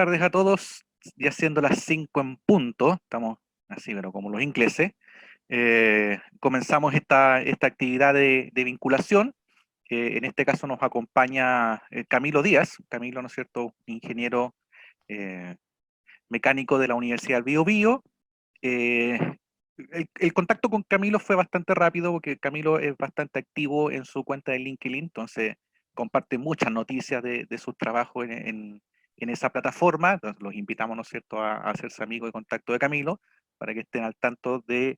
tardes a todos, ya siendo las 5 en punto, estamos así, pero como los ingleses. Comenzamos esta actividad de vinculación. En este caso nos acompaña Camilo Díaz. Camilo, ¿no es cierto?, ingeniero eh, mecánico de la Universidad del Biobío. Eh, el contacto con Camilo fue bastante rápido porque Camilo es bastante activo en su cuenta de LinkedIn, entonces comparte muchas noticias de sus trabajos en esa plataforma. Entonces los invitamos, ¿no es cierto?, a hacerse amigos de contacto de Camilo para que estén al tanto de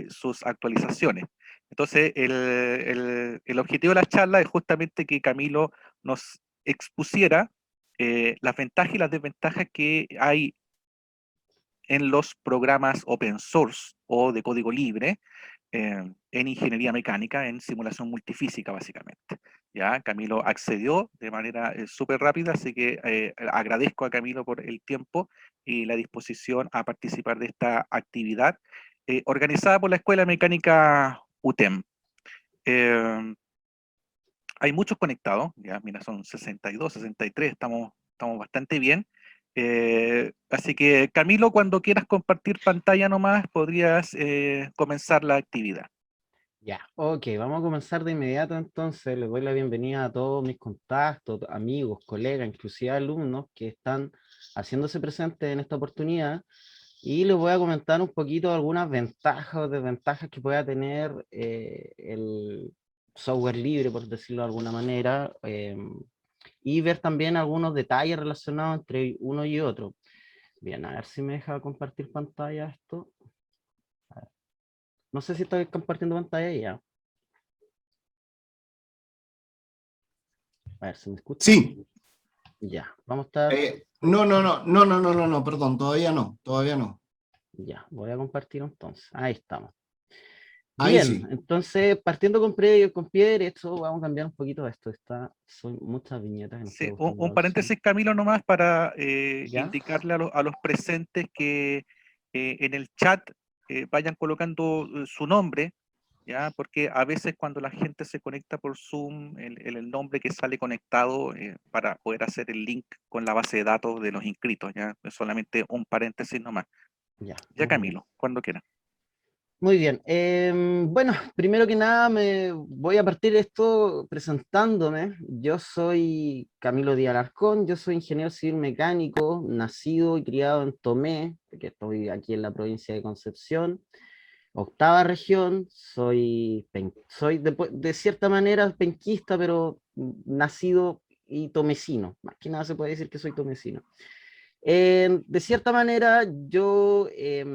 sus actualizaciones. Entonces, el objetivo de la charla es justamente que Camilo nos expusiera las ventajas y las desventajas que hay en los programas open source o de código libre en ingeniería mecánica, en simulación multifísica básicamente. Ya, Camilo accedió de manera súper rápida, así que agradezco a Camilo por el tiempo y la disposición a participar de esta actividad organizada por la Escuela Mecánica UTEM. Hay muchos conectados, ya, mira, son 62, 63, estamos bastante bien. Así que, Camilo, cuando quieras compartir pantalla nomás, podrías comenzar la actividad. Ya, ok, vamos a comenzar de inmediato entonces. Les doy la bienvenida a todos mis contactos, amigos, colegas, inclusive alumnos que están haciéndose presentes en esta oportunidad y les voy a comentar un poquito algunas ventajas o desventajas que pueda tener el software libre, por decirlo de alguna manera, y ver también algunos detalles relacionados entre uno y otro. Bien, a ver si me deja compartir pantalla esto. No sé si estoy compartiendo pantalla ya. A ver si me escuchan. Sí. Ya, vamos a estar. No, perdón, todavía no. Ya, voy a compartir entonces. Ahí estamos. Ahí Bien, sí. entonces partiendo con pie derecho, vamos a cambiar un poquito esto. Son muchas viñetas que no estoy Sí, buscando un la opción. paréntesis, Camilo, nomás para Ya, indicarle a los presentes que en el chat vayan colocando su nombre, ¿ya? Porque a veces cuando la gente se conecta por Zoom, el nombre que sale conectado para poder hacer el link con la base de datos de los inscritos, ¿ya? Es solamente un paréntesis nomás. ya, Ya, muy bien. Camilo, cuando quiera. Muy bien. Bueno, primero que nada me voy a partir esto presentándome. Yo soy Camilo Díaz Alarcón, yo soy ingeniero civil mecánico, nacido y criado en Tomé, que estoy aquí en la provincia de Concepción. Octava región, soy de cierta manera penquista, pero nacido y tomecino. Más que nada se puede decir que soy tomecino. De cierta manera, yo he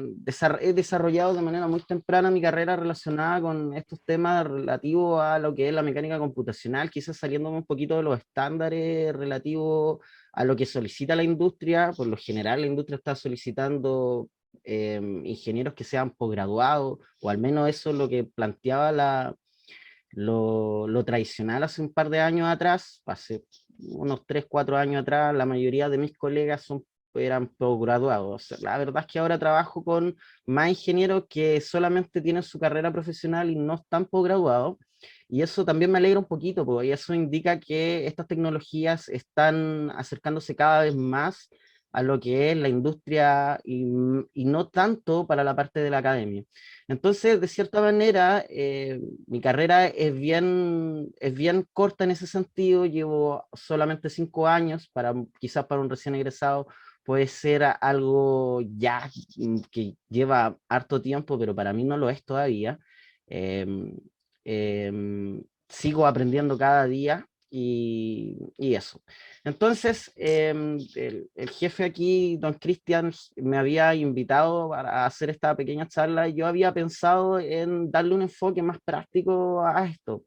desarrollado de manera muy temprana mi carrera relacionada con estos temas relativos a lo que es la mecánica computacional, quizás saliéndome un poquito de los estándares relativos a lo que solicita la industria. Por lo general, la industria está solicitando ingenieros que sean posgraduados, o al menos eso es lo que planteaba lo tradicional hace un par de años atrás. Hace unos 3 4 años atrás, la mayoría de mis colegas eran posgraduados. O sea, la verdad es que ahora trabajo con más ingenieros que solamente tienen su carrera profesional y no están posgraduados. Y eso también me alegra un poquito, porque eso indica que estas tecnologías están acercándose cada vez más a lo que es la industria y no tanto para la parte de la academia. Entonces, de cierta manera, mi carrera es bien corta en ese sentido. Llevo solamente 5 años, quizás para un recién egresado puede ser algo ya que lleva harto tiempo, pero para mí no lo es todavía. Em, Sigo aprendiendo cada día y eso. Entonces, el jefe aquí, don Cristian, me había invitado para hacer esta pequeña charla y yo había pensado en darle un enfoque más práctico a esto.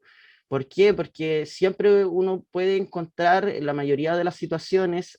¿Por qué? Porque siempre uno puede encontrar en la mayoría de las situaciones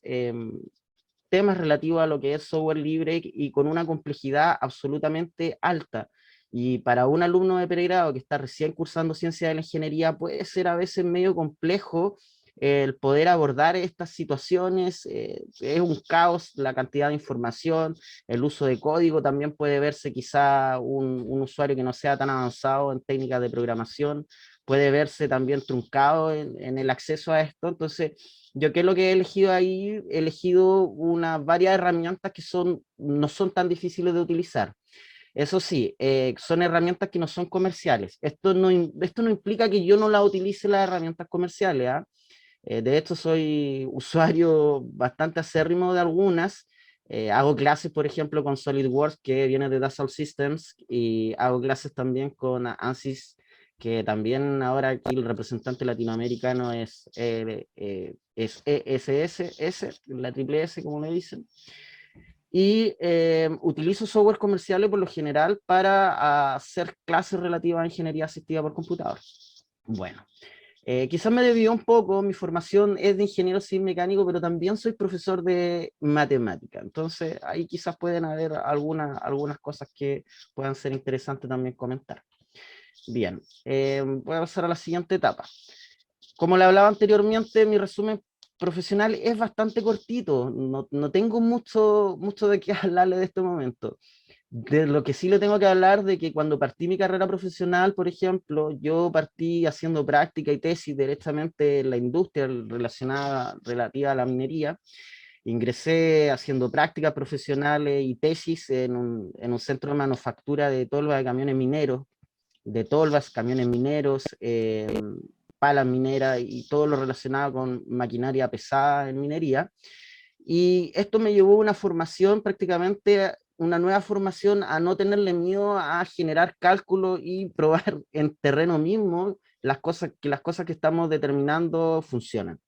temas relativos a lo que es software libre y con una complejidad absolutamente alta. Y para un alumno de pregrado que está recién cursando ciencia de la ingeniería puede ser a veces medio complejo el poder abordar estas situaciones. Es un caos la cantidad de información, el uso de código también puede verse quizá un usuario que no sea tan avanzado en técnicas de programación, puede verse también truncado en el acceso a esto. Entonces, yo qué es lo que he elegido ahí, he elegido varias herramientas que no son tan difíciles de utilizar. Eso sí, son herramientas que no son comerciales. Esto no implica que yo no las utilice las herramientas comerciales, ¿ah? De hecho, soy usuario bastante acérrimo de algunas. Hago clases, por ejemplo, con SolidWorks, que viene de Dassault Systems, y hago clases también con ANSYS, que también ahora aquí el representante latinoamericano es ESS, la triple S, como le dicen. Y utilizo software comerciales por lo general para hacer clases relativas a ingeniería asistida por computador. Bueno, quizás me desvió un poco, mi formación es de ingeniero civil mecánico, pero también soy profesor de matemática. Entonces, ahí quizás pueden haber algunas cosas que puedan ser interesantes también comentar. Bien, voy a pasar a la siguiente etapa. Como le hablaba anteriormente, mi resumen profesional es bastante cortito, no tengo mucho de qué hablarle de este momento. De lo que sí le tengo que hablar de que cuando partí mi carrera profesional, por ejemplo, yo partí haciendo práctica y tesis directamente en la industria relativa a la minería. Ingresé haciendo prácticas profesionales y tesis en un centro de manufactura de tolvas de camiones mineros, camiones mineros, palas mineras y todo lo relacionado con maquinaria pesada en minería. Y esto me llevó a una formación, prácticamente una nueva formación, a no tenerle miedo a generar cálculos y probar en terreno mismo las cosas que estamos determinando funcionan.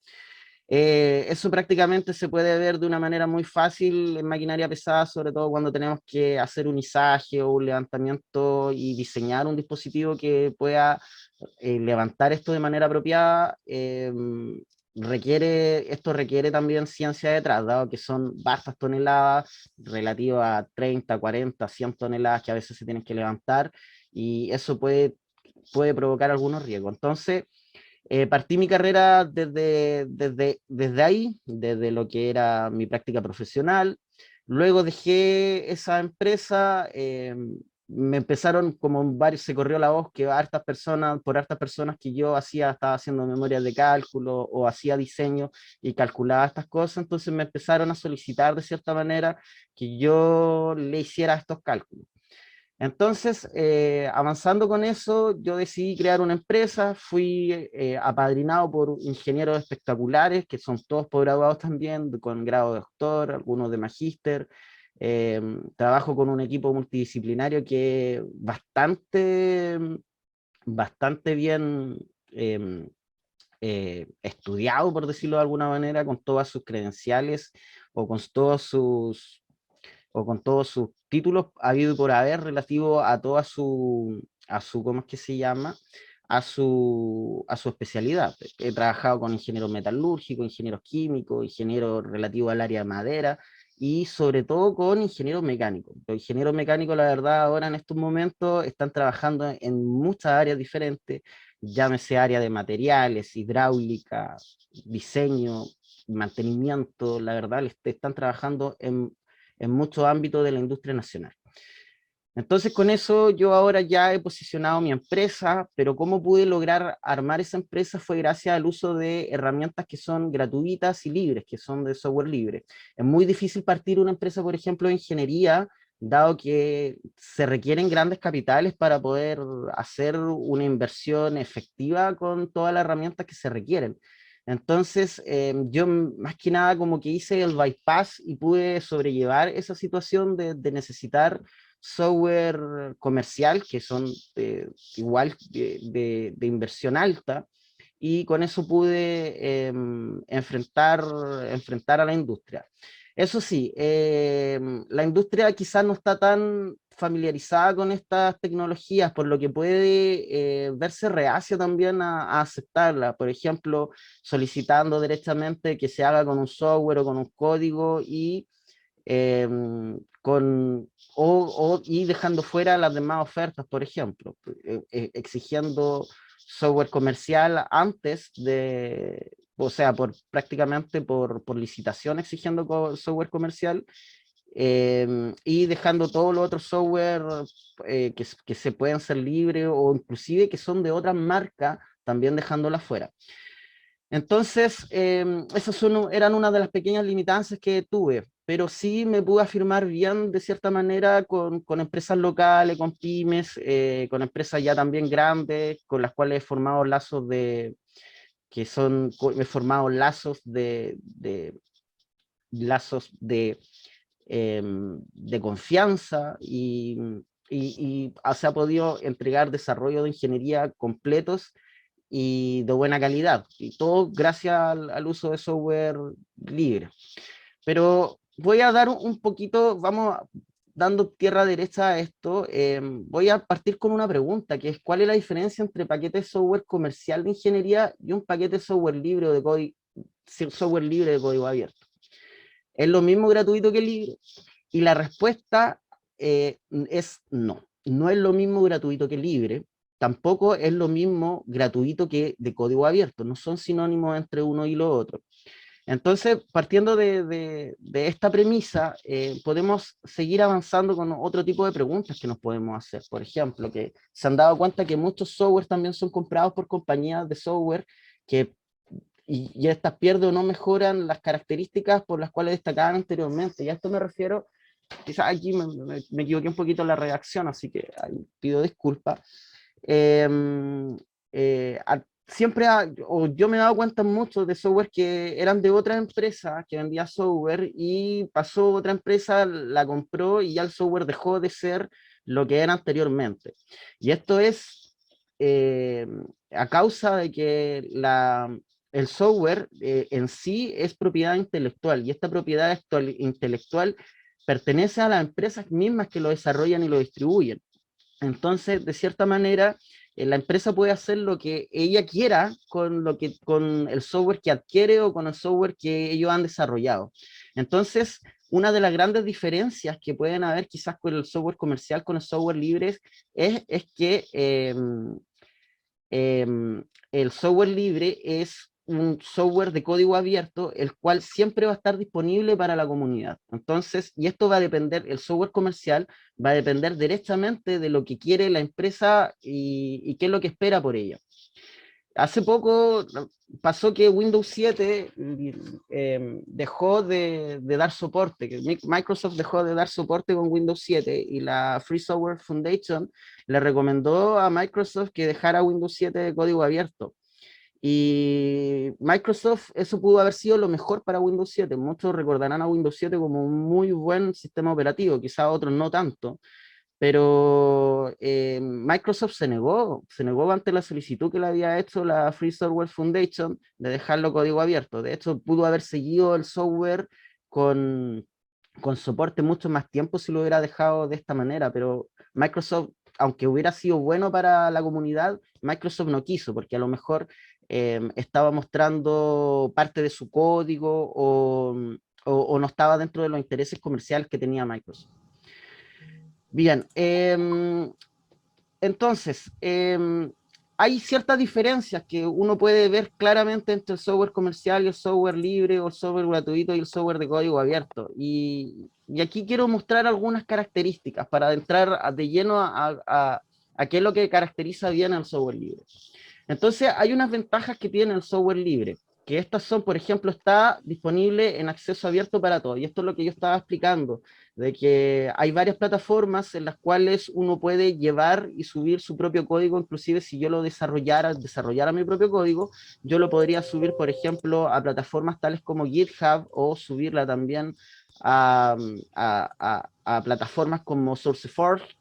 Eso prácticamente se puede ver de una manera muy fácil en maquinaria pesada, sobre todo cuando tenemos que hacer un izaje o un levantamiento y diseñar un dispositivo que pueda levantar esto de manera apropiada. Esto requiere también ciencia detrás, dado que son vastas toneladas relativas a 30, 40, 100 toneladas que a veces se tienen que levantar, y eso puede provocar algunos riesgos. Entonces, partí mi carrera desde ahí, desde lo que era mi práctica profesional. Luego dejé esa empresa, me empezaron como se corrió la voz que por hartas personas que yo estaba haciendo memorias de cálculo o hacía diseño y calculaba estas cosas, entonces me empezaron a solicitar de cierta manera que yo le hiciera estos cálculos. Entonces, avanzando con eso, yo decidí crear una empresa, fui apadrinado por ingenieros espectaculares, que son todos posgraduados también, con grado de doctor, algunos de magíster. Trabajo con un equipo multidisciplinario que bastante bien estudiado, por decirlo de alguna manera, con todas sus credenciales o con todos sus títulos habido y por haber relativo a ¿cómo es que se llama? A su especialidad. He trabajado con ingenieros metalúrgicos, ingenieros químicos, ingenieros relativos al área de madera y sobre todo con ingenieros mecánicos. Los ingenieros mecánicos, la verdad, ahora en estos momentos están trabajando en muchas áreas diferentes, llámese área de materiales, hidráulica, diseño, mantenimiento. La verdad, están trabajando en muchos ámbitos de la industria nacional. Entonces, con eso yo ahora ya he posicionado mi empresa, pero cómo pude lograr armar esa empresa fue gracias al uso de herramientas que son gratuitas y libres, que son de software libre. Es muy difícil partir una empresa, por ejemplo, de ingeniería, dado que se requieren grandes capitales para poder hacer una inversión efectiva con todas las herramientas que se requieren. Entonces, yo más que nada como que hice el bypass y pude sobrellevar esa situación de necesitar software comercial, que son igual de inversión alta, y con eso pude enfrentar a la industria. Eso sí, la industria quizás no está tan familiarizada con estas tecnologías, por lo que puede verse reacia también a aceptarla. Por ejemplo, solicitando directamente que se haga con un software o con un código y eh, y dejando fuera las demás ofertas, por ejemplo, exigiendo software comercial antes o sea, prácticamente por licitación exigiendo software comercial, y dejando todos los otros software que se pueden ser libres o inclusive que son de otras marcas también dejándola fuera. Entonces, esas eran una de las pequeñas limitantes que tuve, pero sí me pude afirmar bien de cierta manera con empresas locales, con pymes, con empresas ya también grandes, con las cuales he formado lazos he formado lazos de confianza y se ha podido entregar desarrollo de ingeniería completos y de buena calidad, y todo gracias al uso de software libre. Pero voy a dar un poquito, dando tierra derecha a esto, voy a partir con una pregunta, que es ¿cuál es la diferencia entre paquete de software comercial de ingeniería y un paquete de software libre o de software libre de código abierto? ¿Es lo mismo gratuito que libre? Y la respuesta es no. No es lo mismo gratuito que libre, tampoco es lo mismo gratuito que de código abierto, no son sinónimos entre uno y lo otro. Entonces, partiendo de esta premisa, podemos seguir avanzando con otro tipo de preguntas que nos podemos hacer. Por ejemplo, que se han dado cuenta que muchos software también son comprados por compañías de software que y estas pierden o no mejoran las características por las cuales destacaban anteriormente. Y a esto me refiero, quizás aquí me equivoqué un poquito en la redacción, así que pido disculpas. Siempre, o yo me he dado cuenta mucho de software que eran de otra empresa que vendía software y pasó otra empresa, la compró y ya el software dejó de ser lo que era anteriormente. Y esto es a causa de que el software en sí es propiedad intelectual y esta propiedad intelectual pertenece a las empresas mismas que lo desarrollan y lo distribuyen. Entonces, de cierta manera, la empresa puede hacer lo que ella quiera con el software que adquiere o con el software que ellos han desarrollado. Entonces, una de las grandes diferencias que pueden haber quizás con el software comercial, con el software libre, es que el software libre es un software de código abierto, el cual siempre va a estar disponible para la comunidad. Entonces, y esto va a depender, el software comercial va a depender directamente de lo que quiere la empresa y qué es lo que espera por ella. Hace poco pasó que Windows 7 dejó de dar soporte, que Microsoft dejó de dar soporte con Windows 7 y la Free Software Foundation le recomendó a Microsoft que dejara Windows 7 de código abierto. Y Microsoft, eso pudo haber sido lo mejor para Windows 7. Muchos recordarán a Windows 7 como un muy buen sistema operativo, quizás otros no tanto, pero Microsoft se negó ante la solicitud que le había hecho la Free Software Foundation de dejarlo código abierto. De hecho, pudo haber seguido el software con, con soporte mucho más tiempo si lo hubiera dejado de esta manera, pero Microsoft, aunque hubiera sido bueno para la comunidad, Microsoft no quiso, porque a lo mejor estaba mostrando parte de su código o no estaba dentro de los intereses comerciales que tenía Microsoft. Bien, entonces, hay ciertas diferencias que uno puede ver claramente entre el software comercial y el software libre, o el software gratuito y el software de código abierto. Y aquí quiero mostrar algunas características para entrar de lleno a qué es lo que caracteriza bien al software libre. Entonces, hay unas ventajas que tiene el software libre, que estas son, por ejemplo, está disponible en acceso abierto para todos. Y esto es lo que yo estaba explicando, de que hay varias plataformas en las cuales uno puede llevar y subir su propio código. Inclusive si yo lo desarrollara mi propio código, yo lo podría subir, por ejemplo, a plataformas tales como GitHub, o subirla también a plataformas como SourceForge,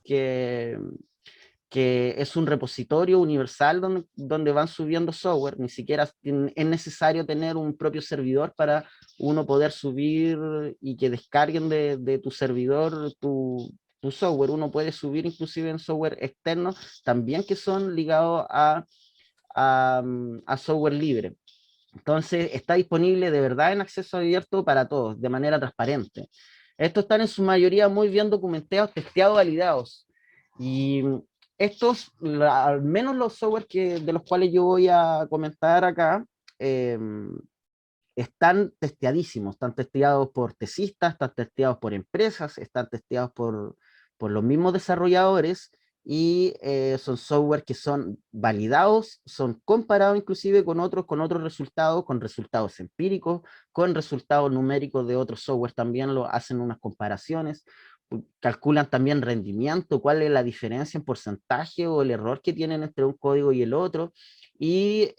que es un repositorio universal donde van subiendo software. Ni siquiera es necesario tener un propio servidor para uno poder subir y que descarguen de tu servidor tu software. Uno puede subir inclusive en software externo también que son ligados a software libre. Entonces está disponible de verdad en acceso abierto para todos, de manera transparente. Estos están en su mayoría muy bien documentados, testeados, validados. Y estos, al menos los software de los cuales yo voy a comentar acá, están testeadísimos, están testeados por tesistas, están testeados por empresas, están testeados por los mismos desarrolladores, y son software que son validados, son comparados inclusive con otros resultados, con resultados empíricos, con resultados numéricos de otros software también lo hacen unas comparaciones, calculan también rendimiento, cuál es la diferencia en porcentaje o el error que tienen entre un código y el otro, y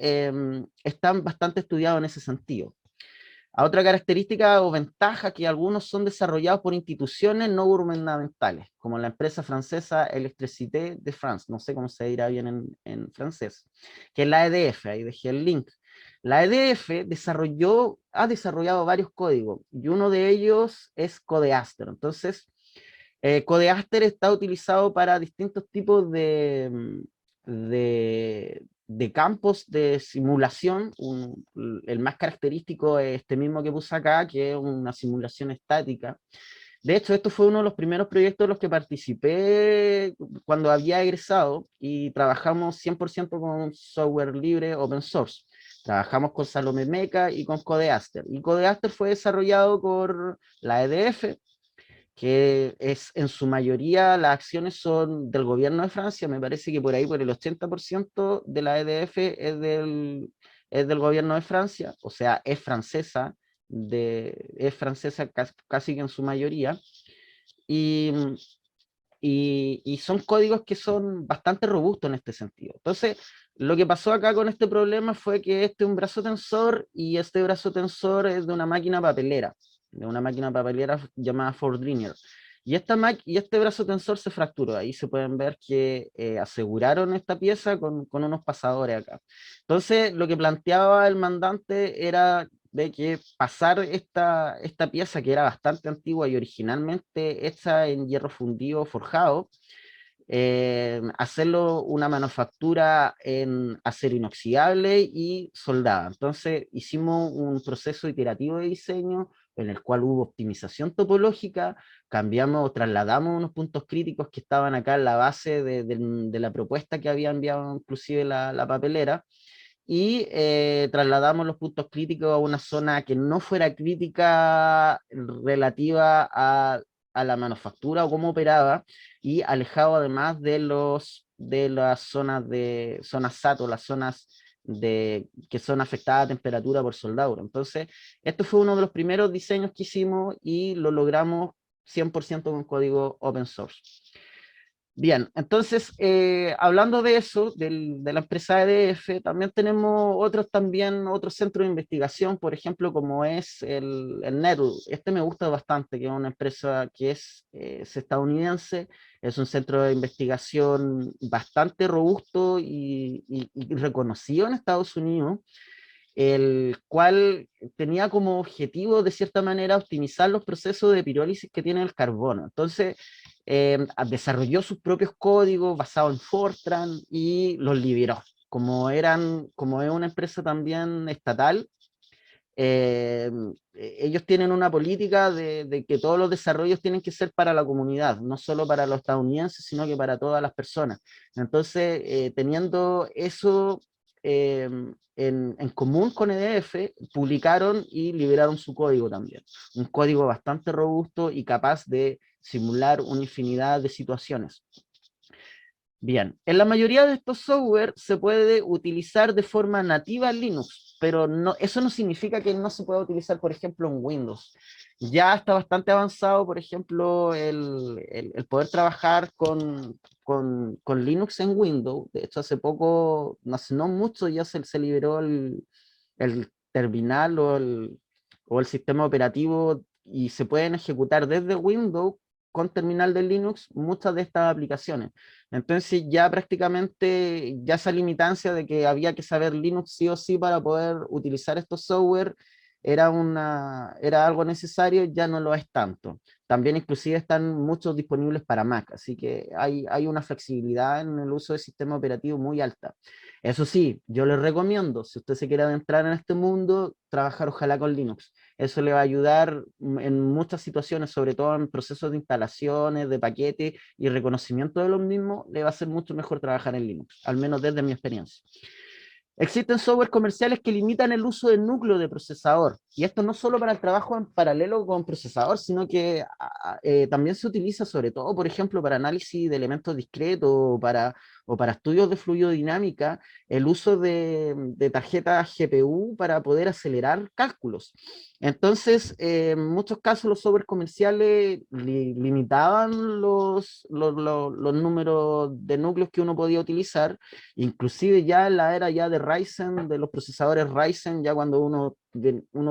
están bastante estudiados en ese sentido. A otra característica o ventaja que algunos son desarrollados por instituciones no gubernamentales, como la empresa francesa Electricité de France, no sé cómo se dirá bien en francés, que es la EDF, ahí dejé el link. La EDF ha desarrollado varios códigos y uno de ellos es Codeaster. Entonces, Codeaster está utilizado para distintos tipos de campos de simulación. El más característico es este mismo que puse acá, que es una simulación estática. De hecho, esto fue uno de los primeros proyectos en los que participé cuando había egresado y trabajamos 100% con software libre open source. Trabajamos con Salome Meca y con Codeaster. Y Codeaster fue desarrollado por la EDF, que es en su mayoría las acciones son del gobierno de Francia, me parece que por ahí por el 80% de la EDF es del gobierno de Francia, o sea, es francesa, casi que en su mayoría, y, y son códigos que son bastante robustos en este sentido. Entonces, lo que pasó acá con este problema fue que este es un brazo tensor y este brazo tensor es de una máquina papelera llamada Fordringer. Y este brazo tensor se fracturó. Ahí se pueden ver que aseguraron esta pieza con unos pasadores acá. Entonces, lo que planteaba el mandante era de que pasar esta pieza, que era bastante antigua y originalmente hecha en hierro fundido forjado, hacerlo una manufactura en acero inoxidable y soldada. Entonces hicimos un proceso iterativo de diseño en el cual hubo optimización topológica, cambiamos, trasladamos unos puntos críticos que estaban acá en la base de la propuesta que había enviado inclusive la papelera, y trasladamos los puntos críticos a una zona que no fuera crítica relativa a la manufactura o cómo operaba, y alejado además de las zonas SAT, o las zonas que son afectadas a temperatura por soldadura. Entonces, esto fue uno de los primeros diseños que hicimos y lo logramos 100% con código open source. Bien, entonces, hablando de eso, de la empresa EDF, también tenemos otros centros de investigación, por ejemplo, como es el NERL. Este me gusta bastante, que es una empresa que es estadounidense, es un centro de investigación bastante robusto y reconocido en Estados Unidos, el cual tenía como objetivo, de cierta manera, optimizar los procesos de pirólisis que tiene el carbono. Entonces, desarrolló sus propios códigos basados en Fortran y los liberó. Como es una empresa también estatal, ellos tienen una política de que todos los desarrollos tienen que ser para la comunidad, no solo para los estadounidenses, sino que para todas las personas. Entonces, teniendo eso en común con EDF, publicaron y liberaron su código también. Un código bastante robusto y capaz de simular una infinidad de situaciones. Bien, en la mayoría de estos software se puede utilizar de forma nativa en Linux, pero eso no significa que no se pueda utilizar, por ejemplo, en Windows. Ya está bastante avanzado, por ejemplo, el poder trabajar con Linux en Windows. De hecho, hace poco, no mucho, ya se liberó el terminal o el sistema operativo y se pueden ejecutar desde Windows con terminal de Linux muchas de estas aplicaciones. Entonces ya prácticamente ya esa limitancia de que había que saber Linux sí o sí para poder utilizar estos software era algo necesario, ya no lo es tanto. También inclusive están muchos disponibles para Mac, así que hay una flexibilidad en el uso del sistema operativo muy alta. Eso sí, yo les recomiendo, si usted se quiere adentrar en este mundo, trabajar ojalá con Linux. Eso le va a ayudar en muchas situaciones, sobre todo en procesos de instalaciones, de paquetes y reconocimiento de los mismos, le va a ser mucho mejor trabajar en Linux, al menos desde mi experiencia. Existen software comerciales que limitan el uso del núcleo de procesador, y esto no solo para el trabajo en paralelo con procesador, sino que también se utiliza sobre todo, por ejemplo, para análisis de elementos discretos o para estudios de fluidodinámica, el uso de tarjetas GPU para poder acelerar cálculos. Entonces, en muchos casos los software comerciales limitaban los números de núcleos que uno podía utilizar. Inclusive ya en la era ya de Ryzen, de los procesadores Ryzen, ya cuando uno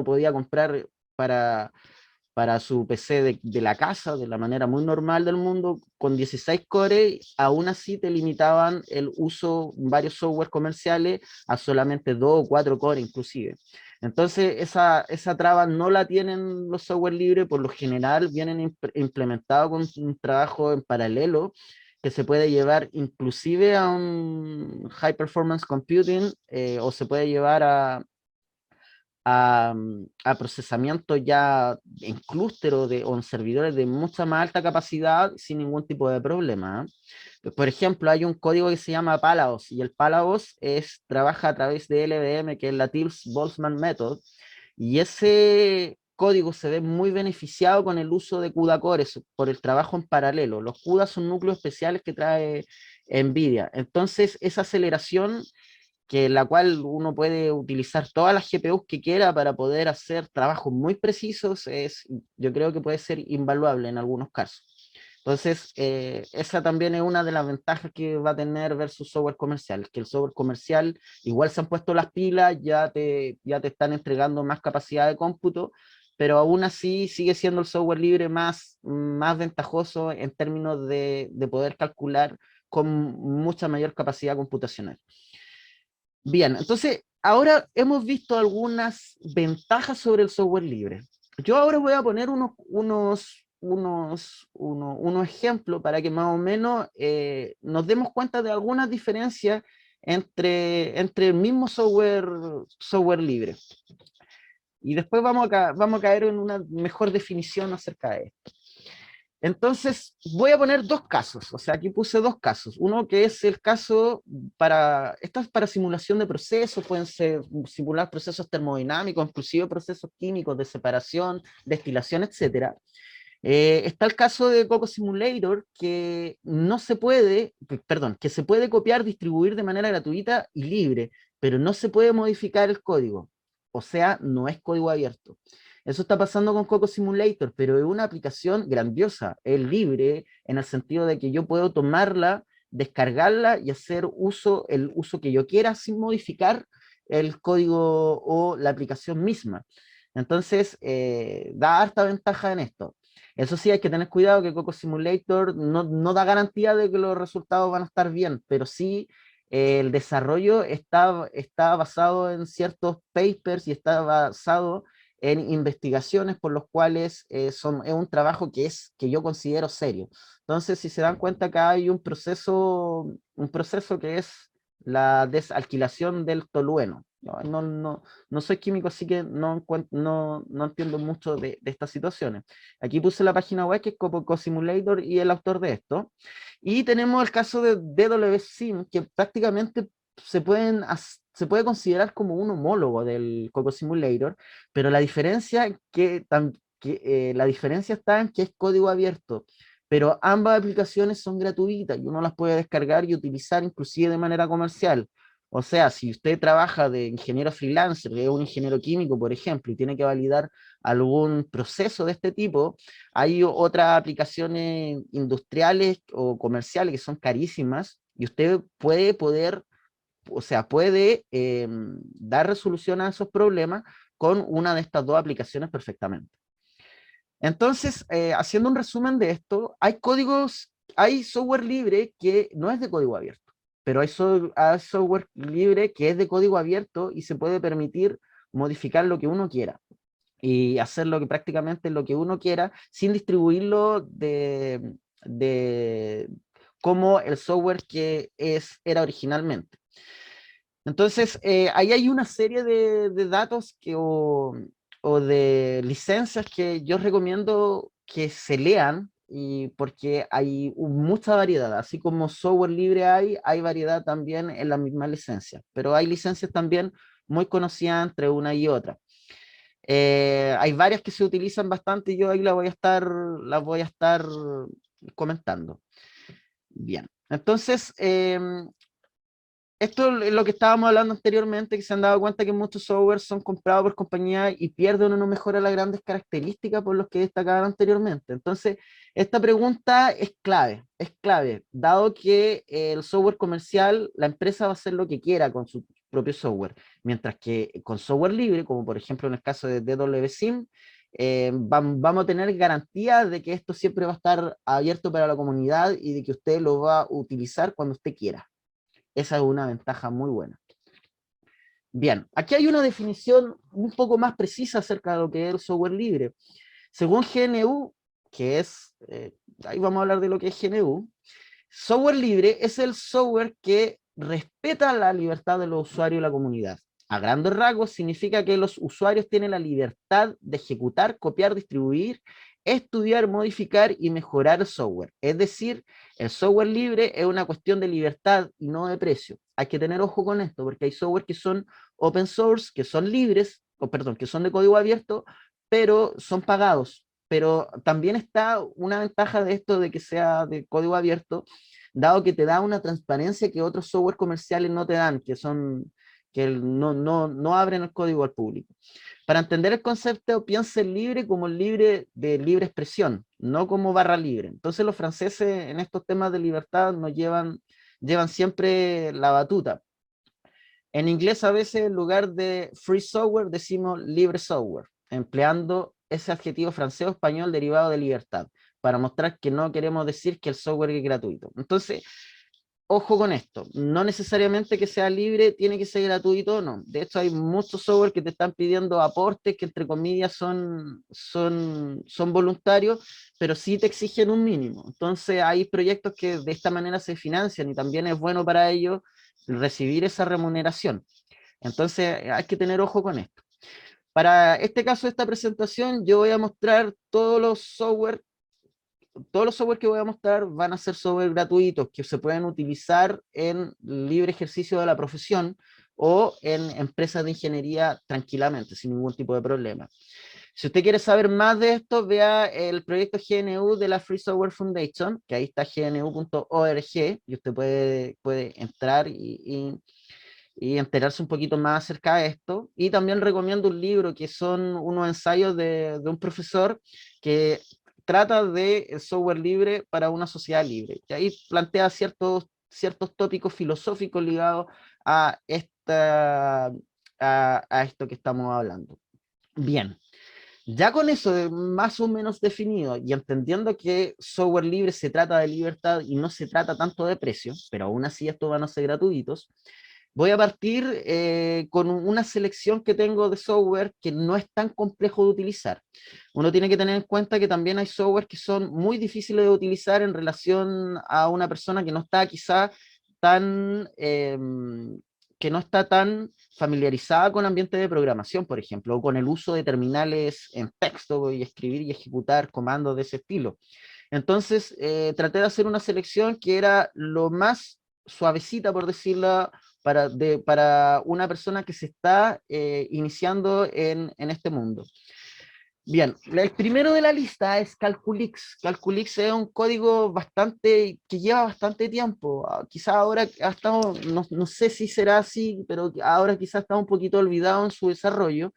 podía comprar para, para su PC de la casa, de la manera muy normal del mundo, con 16 cores, aún así te limitaban el uso varios software comerciales a solamente 2 o 4 cores inclusive. Entonces esa traba no la tienen los software libres, por lo general vienen implementados con un trabajo en paralelo que se puede llevar inclusive a un high performance computing, o se puede llevar a procesamiento ya en clúster o en servidores de mucha más alta capacidad sin ningún tipo de problema. Por ejemplo, hay un código que se llama Palabos, y el Palabos trabaja a través de LBM, que es la Tillotson-Boltzmann Method, y ese código se ve muy beneficiado con el uso de CUDA cores por el trabajo en paralelo. Los CUDA son núcleos especiales que trae NVIDIA. Entonces, esa aceleración, que la cual uno puede utilizar todas las GPUs que quiera para poder hacer trabajos muy precisos, yo creo que puede ser invaluable en algunos casos. Entonces, esa también es una de las ventajas que va a tener versus software comercial, que el software comercial igual se han puesto las pilas, ya te están entregando más capacidad de cómputo, pero aún así sigue siendo el software libre más ventajoso en términos de poder calcular con mucha mayor capacidad computacional. Bien, entonces ahora hemos visto algunas ventajas sobre el software libre. Yo ahora voy a poner unos ejemplos para que más o menos nos demos cuenta de algunas diferencias entre el mismo software libre. Y después vamos a caer en una mejor definición acerca de esto. Entonces, voy a poner dos casos, o sea, aquí puse dos casos. Uno que es el caso esto es para simulación de procesos, pueden ser simular procesos termodinámicos, inclusive procesos químicos de separación, destilación, etc. Está el caso de Coco Simulator, que no se puede, perdón, que se puede copiar, distribuir de manera gratuita y libre, pero no se puede modificar el código. O sea, no es código abierto. Eso está pasando con Coco Simulator, pero es una aplicación grandiosa, es libre, en el sentido de que yo puedo tomarla, descargarla y hacer el uso que yo quiera sin modificar el código o la aplicación misma. Entonces, da harta ventaja en esto. Eso sí, hay que tener cuidado que Coco Simulator no da garantía de que los resultados van a estar bien, pero sí el desarrollo está basado en ciertos papers y está basado en investigaciones por los cuales es un trabajo que yo considero serio. Entonces, si se dan cuenta, acá hay un proceso que es la desalquilación del tolueno. No soy químico, así que no entiendo mucho de estas situaciones. Aquí puse la página web, que es Coco Simulator, y el autor de esto. Y tenemos el caso de DWSim, que prácticamente se puede considerar como un homólogo del Coco Simulator, pero la diferencia la diferencia está en que es código abierto, pero ambas aplicaciones son gratuitas y uno las puede descargar y utilizar inclusive de manera comercial. O sea, si usted trabaja de ingeniero freelancer, es un ingeniero químico, por ejemplo, y tiene que validar algún proceso de este tipo, hay otras aplicaciones industriales o comerciales que son carísimas, y usted puede dar resolución a esos problemas con una de estas dos aplicaciones perfectamente. Entonces, haciendo un resumen de esto, hay software libre que no es de código abierto, pero hay software libre que es de código abierto y se puede permitir modificar lo que uno quiera y hacer prácticamente lo que uno quiera sin distribuirlo como el software que era originalmente. Entonces, ahí hay una serie de datos o de licencias que yo recomiendo que se lean y porque hay mucha variedad, así como software libre hay variedad también en la misma licencia, pero hay licencias también muy conocidas entre una y otra. Hay varias que se utilizan bastante y yo ahí las voy a estar comentando. Bien, entonces, esto es lo que estábamos hablando anteriormente, que se han dado cuenta que muchos software son comprados por compañías y pierden o no mejora las grandes características por los que destacaban anteriormente. Entonces, esta pregunta es clave, dado que el software comercial, la empresa va a hacer lo que quiera con su propio software, mientras que con software libre, como por ejemplo en el caso de DWSIM, vamos a tener garantías de que esto siempre va a estar abierto para la comunidad y de que usted lo va a utilizar cuando usted quiera. Esa es una ventaja muy buena. Bien, aquí hay una definición un poco más precisa acerca de lo que es el software libre. Según GNU, que es, ahí vamos a hablar de lo que es GNU, software libre es el software que respeta la libertad de los usuarios y la comunidad. A grandes rasgos significa que los usuarios tienen la libertad de ejecutar, copiar, distribuir, estudiar, modificar y mejorar el software. Es decir, el software libre es una cuestión de libertad y no de precio. Hay que tener ojo con esto, porque hay software que son open source, que son libres, o perdón, que son de código abierto, pero son pagados. Pero también está una ventaja de esto de que sea de código abierto, dado que te da una transparencia que otros software comerciales no te dan, que no abren el código al público. Para entender el concepto, piensa el libre como el libre de libre expresión, no como barra libre. Entonces los franceses en estos temas de libertad llevan siempre la batuta. En inglés a veces en lugar de free software decimos libre software, empleando ese adjetivo francés o español derivado de libertad, para mostrar que no queremos decir que el software es gratuito. Entonces, ojo con esto, no necesariamente que sea libre tiene que ser gratuito, no. De hecho, hay muchos software que te están pidiendo aportes que entre comillas son voluntarios, pero sí te exigen un mínimo. Entonces, hay proyectos que de esta manera se financian y también es bueno para ellos recibir esa remuneración. Entonces, hay que tener ojo con esto. Para este caso de esta presentación, yo voy a mostrar todos los software que voy a mostrar van a ser software gratuitos que se pueden utilizar en libre ejercicio de la profesión o en empresas de ingeniería tranquilamente, sin ningún tipo de problema. Si usted quiere saber más de esto, vea el proyecto GNU de la Free Software Foundation, que ahí está gnu.org, y usted puede entrar y enterarse un poquito más acerca de esto. Y también recomiendo un libro que son unos ensayos de un profesor que trata de software libre para una sociedad libre. Y ahí plantea ciertos tópicos filosóficos ligados a, a esto que estamos hablando. Bien, ya con eso más o menos definido y entendiendo que software libre se trata de libertad y no se trata tanto de precio, pero aún así estos van a ser gratuitos, voy a partir con una selección que tengo de software que no es tan complejo de utilizar. Uno tiene que tener en cuenta que también hay software que son muy difíciles de utilizar en relación a una persona que no está quizá tan, que no está tan familiarizada con ambientes de programación, por ejemplo, o con el uso de terminales en texto y escribir y ejecutar comandos de ese estilo. Entonces, traté de hacer una selección que era lo más suavecita, por decirlo, para una persona que se está iniciando en este mundo. Bien, el primero de la lista es Calculix. Calculix es un código que lleva bastante tiempo. Quizá ahora ha estado, no sé si será así, pero ahora quizá está un poquito olvidado en su desarrollo,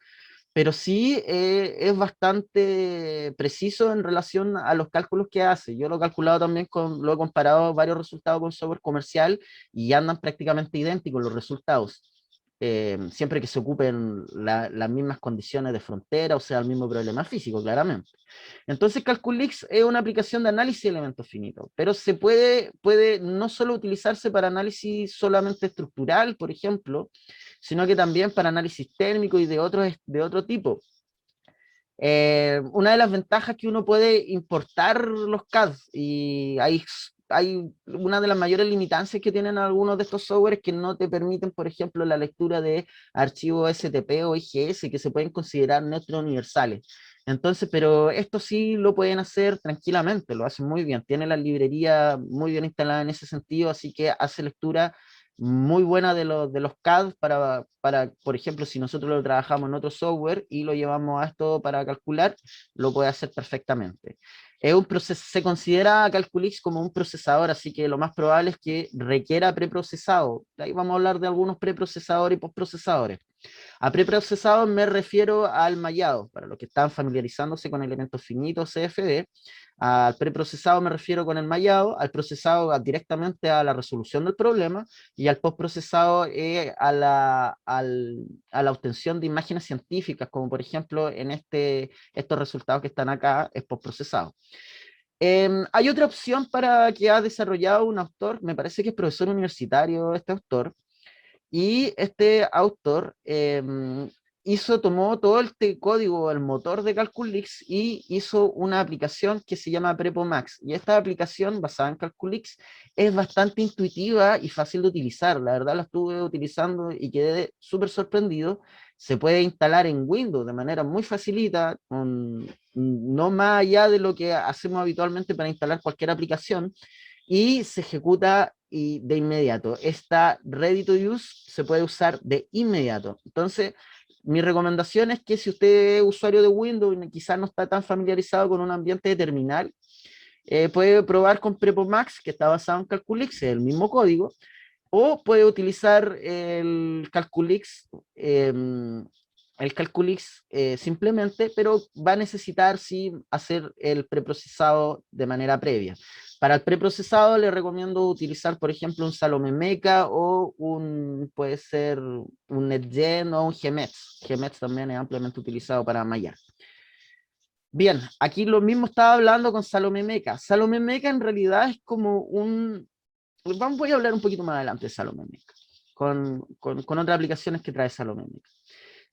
pero sí es bastante preciso en relación a los cálculos que hace. Yo lo he calculado también, lo he comparado varios resultados con software comercial y andan prácticamente idénticos los resultados. Siempre que se ocupen las mismas condiciones de frontera, o sea, el mismo problema físico, claramente. Entonces, Calculix es una aplicación de análisis de elementos finitos, pero puede no solo utilizarse para análisis solamente estructural, por ejemplo, sino que también para análisis térmico y de otro tipo. Una de las ventajas que uno puede importar los CADs, y hay una de las mayores limitancias que tienen algunos de estos softwares que no te permiten, por ejemplo, la lectura de archivos STP o IGS que se pueden considerar neutro universales. Entonces, pero esto sí lo pueden hacer tranquilamente, lo hacen muy bien. Tiene la librería muy bien instalada en ese sentido, así que hace lectura muy buena de los CAD por ejemplo, si nosotros lo trabajamos en otro software y lo llevamos a esto para calcular, lo puede hacer perfectamente. Es un proceso, se considera Calculix como un procesador, así que lo más probable es que requiera preprocesado. Ahí vamos a hablar de algunos preprocesadores y postprocesadores. A preprocesado me refiero al mallado, para los que están familiarizándose con elementos finitos CFD. Al preprocesado me refiero con el mallado, al procesado directamente a la resolución del problema y al postprocesado a la obtención de imágenes científicas, como por ejemplo en estos resultados que están acá, es postprocesado. Hay otra opción para que ha desarrollado un autor, me parece que es profesor universitario este autor, y este autor tomó todo este código, el motor de Calculix, y hizo una aplicación que se llama PrepoMax. Y esta aplicación basada en Calculix es bastante intuitiva y fácil de utilizar. La verdad la estuve utilizando y quedé súper sorprendido. Se puede instalar en Windows de manera muy facilita, no más allá de lo que hacemos habitualmente para instalar cualquier aplicación, y se ejecuta de inmediato. Esta ready to use se puede usar de inmediato. Entonces, mi recomendación es que si usted es usuario de Windows y quizás no está tan familiarizado con un ambiente de terminal, puede probar con PrepoMax, que está basado en Calculix, es el mismo código, o puede utilizar el Calculix simplemente, pero va a necesitar sí hacer el preprocesado de manera previa. Para el preprocesado le recomiendo utilizar, por ejemplo, un Salome Meca o puede ser un NetGen o un GMX. GMX también es ampliamente utilizado para mallar. Bien, aquí lo mismo estaba hablando con Salome Meca. Salome Meca en realidad es como voy a hablar un poquito más adelante de Salome Meca, con otras aplicaciones que trae Salome Meca.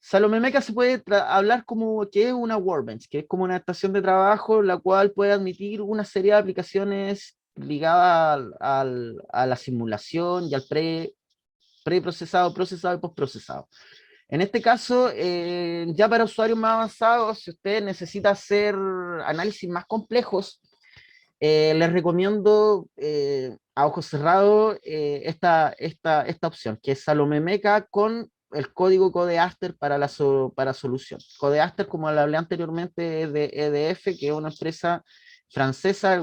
Salome Meca se puede hablar como que es una workbench, que es como una estación de trabajo, la cual puede admitir una serie de aplicaciones ligadas a la simulación y al preprocesado, procesado y postprocesado. En este caso, ya para usuarios más avanzados, si usted necesita hacer análisis más complejos, les recomiendo a ojos cerrados esta opción, que es Salome Meca con el código Codeaster para solución. Codeaster, como le hablé anteriormente, es de EDF, que es una empresa francesa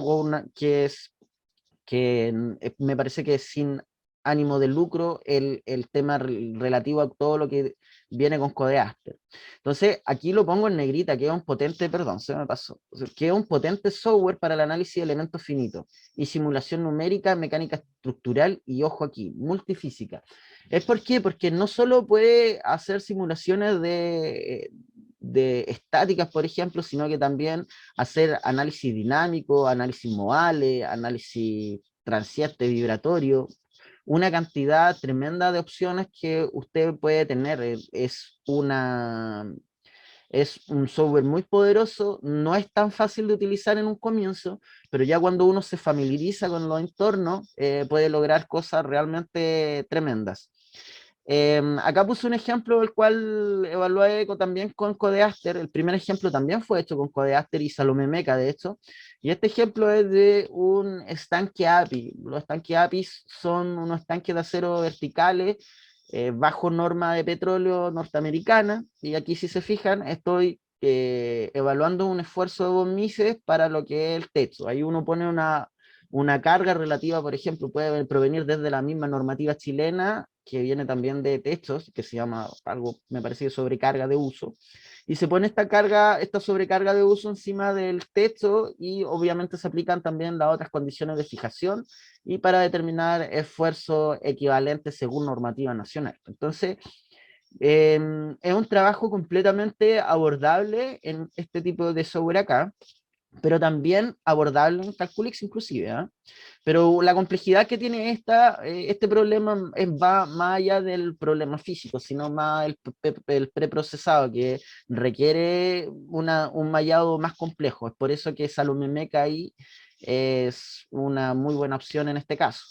que me parece que es sin ánimo de lucro el tema relativo a todo lo que viene con Codeaster. Entonces, aquí lo pongo en negrita, que es un potente, perdón, se me pasó, que es un potente software para el análisis de elementos finitos y simulación numérica, mecánica estructural y, ojo aquí, multifísica. ¿Es por qué? Porque no solo puede hacer simulaciones de estáticas, por ejemplo, sino que también hacer análisis dinámico, análisis modales, análisis transiente vibratorio, una cantidad tremenda de opciones que usted puede tener. Es un software muy poderoso, no es tan fácil de utilizar en un comienzo, pero ya cuando uno se familiariza con los entornos, puede lograr cosas realmente tremendas. Acá puse un ejemplo el cual evalué también con Codeaster. El primer ejemplo también fue hecho con Codeaster y Salome Meca, de hecho. Y este ejemplo es de un estanque API. Los estanques API son unos estanques de acero verticales bajo norma de petróleo norteamericana. Y aquí, si se fijan, estoy evaluando un esfuerzo de Von Mises para lo que es el techo. Ahí uno pone una carga relativa, por ejemplo, puede provenir desde la misma normativa chilena, que viene también de techos, que se llama algo, me parece que sobrecarga de uso, y se pone esta sobrecarga de uso encima del techo, y obviamente se aplican también las otras condiciones de fijación, y para determinar esfuerzo equivalente según normativa nacional. Entonces, es un trabajo completamente abordable en este tipo de software acá, pero también abordable en Calculix inclusive, ¿eh? Pero la complejidad que tiene este problema va más allá del problema físico, sino más el preprocesado, que requiere un mallado más complejo. Es por eso que Salome Meca ahí es una muy buena opción en este caso.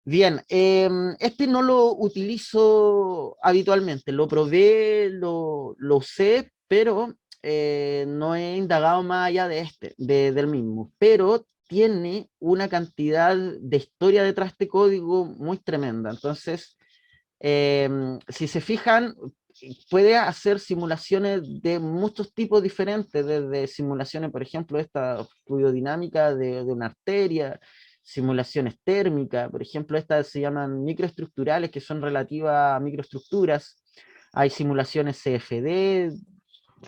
Bien, este no lo utilizo habitualmente, lo probé, lo usé, pero no he indagado más allá del mismo, pero tiene una cantidad de historia detrás de este código muy tremenda. Entonces, si se fijan, puede hacer simulaciones de muchos tipos diferentes, desde simulaciones, por ejemplo, esta fluidodinámica de una arteria, simulaciones térmicas, por ejemplo, estas se llaman microestructurales, que son relativas a microestructuras. Hay simulaciones CFD,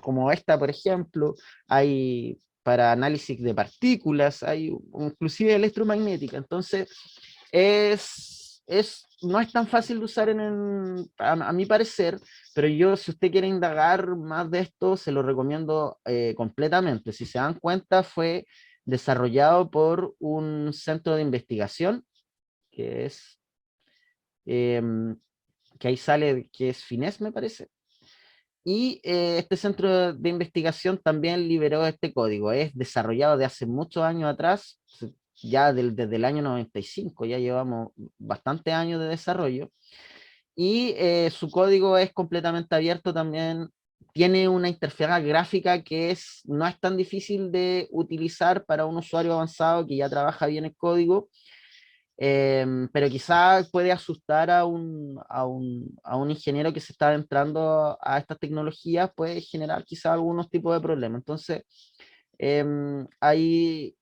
como esta, por ejemplo, hay para análisis de partículas, hay inclusive electromagnética. Entonces, no es tan fácil de usar a mi parecer, pero yo, si usted quiere indagar más de esto, se lo recomiendo completamente. Si se dan cuenta, fue desarrollado por un centro de investigación, que es, que ahí sale, que es FINES, me parece. Y este centro de investigación también liberó este código. Es desarrollado de hace muchos años atrás, ya desde el año 95, ya llevamos bastantes años de desarrollo. Y su código es completamente abierto también. Tiene una interfaz gráfica que no es tan difícil de utilizar para un usuario avanzado que ya trabaja bien el código. Pero quizá puede asustar a un ingeniero que se está entrando a estas tecnologías, puede generar quizá algunos tipos de problemas. Entonces, ahí